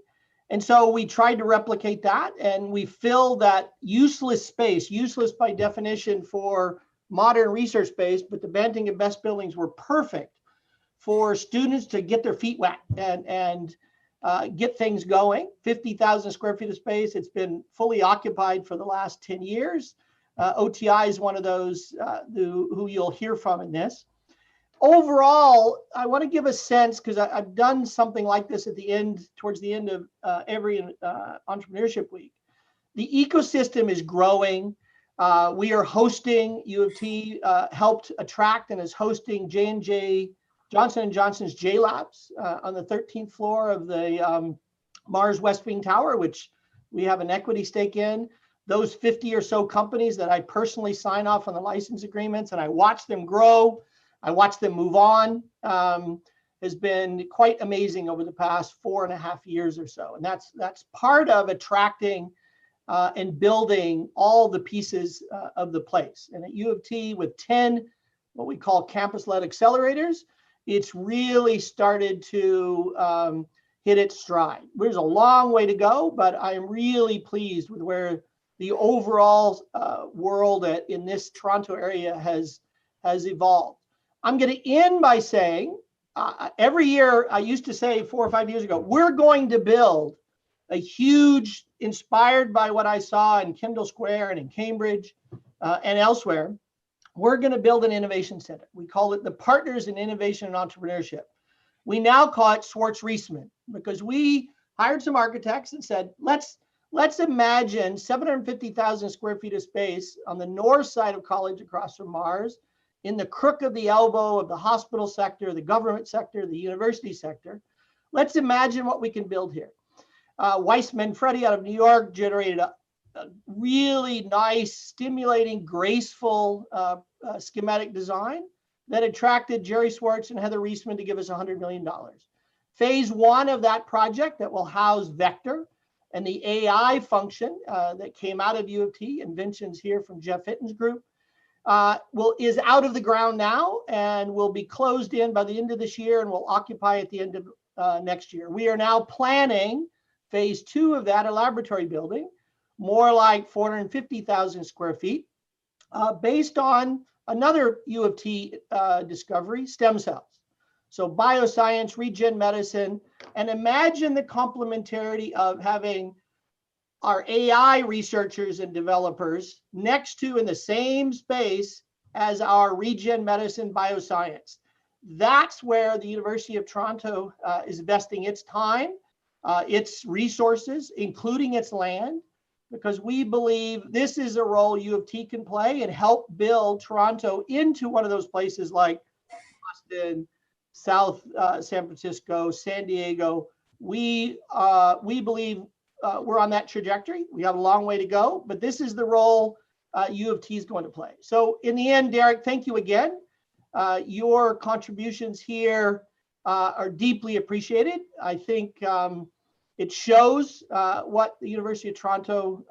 And so we tried to replicate that, and we filled that useless space, useless by definition for modern research space, but the Banting and Best buildings were perfect for students to get their feet wet and get things going. 50,000 square feet of space. It's been fully occupied for the last 10 years. OTI is one of those who you'll hear from in this. Overall, I want to give a sense, because I've done something like this at the end, towards the end of every entrepreneurship week. The ecosystem is growing. We are hosting, U of T helped attract and is hosting J&J, Johnson & Johnson's J Labs on the 13th floor of the Mars West Wing Tower, which we have an equity stake in. Those 50 or so companies that I personally sign off on the license agreements, and I watch them grow, I watch them move on, has been quite amazing over the past 4.5 years or so. And that's part of attracting and building all the pieces of the place. And at U of T, with 10 what we call campus-led accelerators, it's really started to hit its stride. There's a long way to go, but I am really pleased with where the overall world in this Toronto area has evolved. I'm going to end by saying, every year, I used to say 4 or 5 years ago, we're going to build a huge, inspired by what I saw in Kendall Square and in Cambridge and elsewhere, we're going to build an innovation center. We call it the Partners in Innovation and Entrepreneurship. We now call it Schwartz-Reisman because we hired some architects and said, let's imagine 750,000 square feet of space on the north side of College across from Mars, in the crook of the elbow of the hospital sector, the government sector, the university sector. Let's imagine what we can build here. Weiss Manfredi out of New York generated a really nice, stimulating, graceful schematic design that attracted Jerry Schwartz and Heather Reisman to give us $100 million. Phase one of that project that will house Vector and the AI function that came out of U of T, inventions here from Jeff Hitton's group, is out of the ground now and will be closed in by the end of this year and will occupy at the end of next year. We are now planning phase two of that, a laboratory building, more like 450,000 square feet, based on another U of T discovery, stem cells. So bioscience, regen medicine, and imagine the complementarity of having our AI researchers and developers next to in the same space as our regen medicine bioscience. That's where the University of Toronto is investing its time, its resources, including its land, because we believe this is a role U of T can play and help build Toronto into one of those places like Boston, South San Francisco, San Diego. We believe we're on that trajectory. We have a long way to go, but this is the role U of T is going to play. So in the end, Derrick, thank you again. Your contributions here are deeply appreciated. I think it shows what the University of Toronto,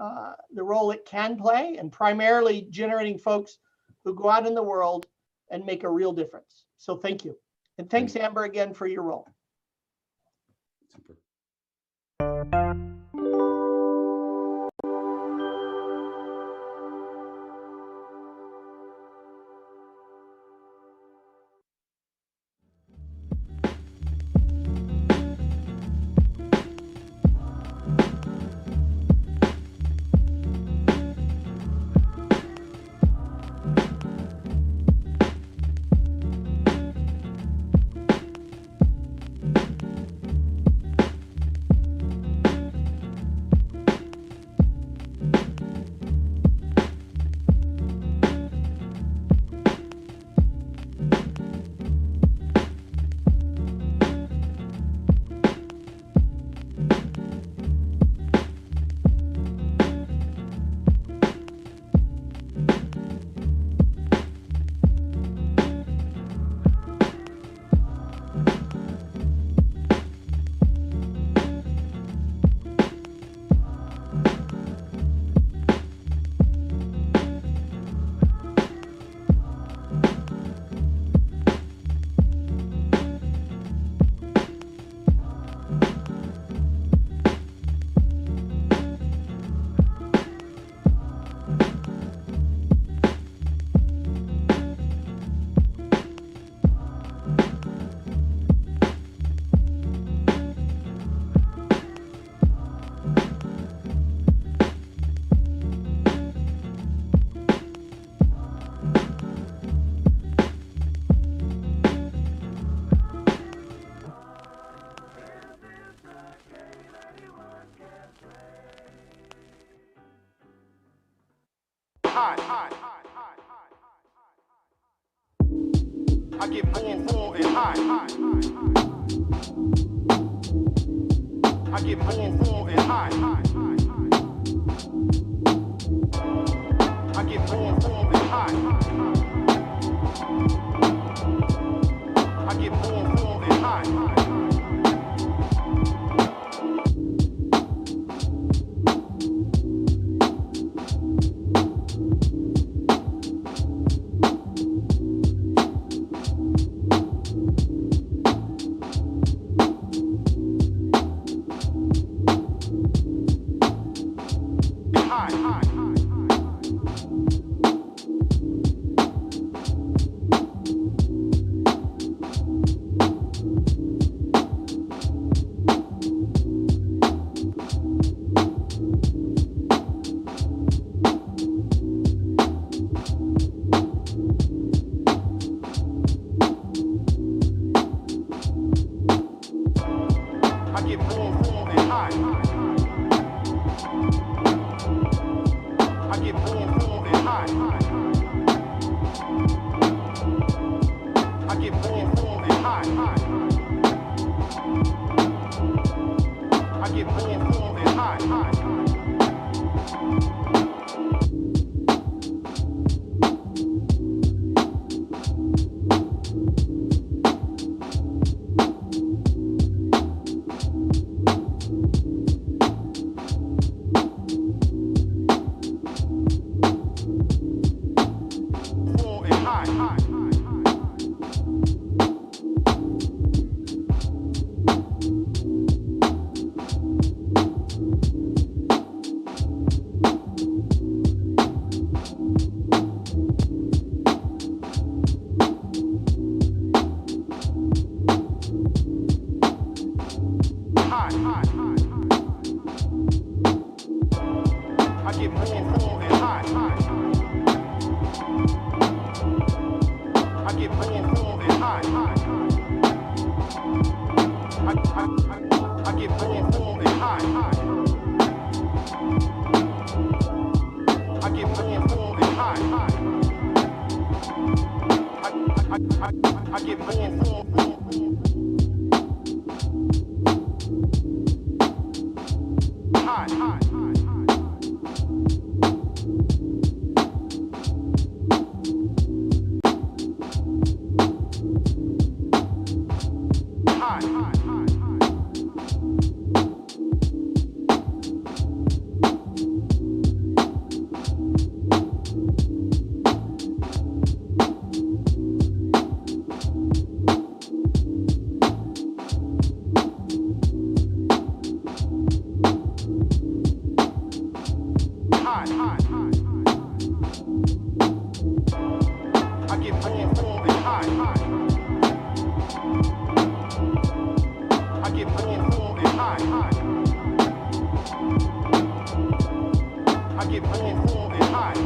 the role it can play, and primarily generating folks who go out in the world and make a real difference. So thank you. And thanks, Amber, again for your role. Super. I get more and high. I get more and high. I get more and high. I get more and high. I get more and high. I get more and high. I get more and high. I get more and high. I get more and high.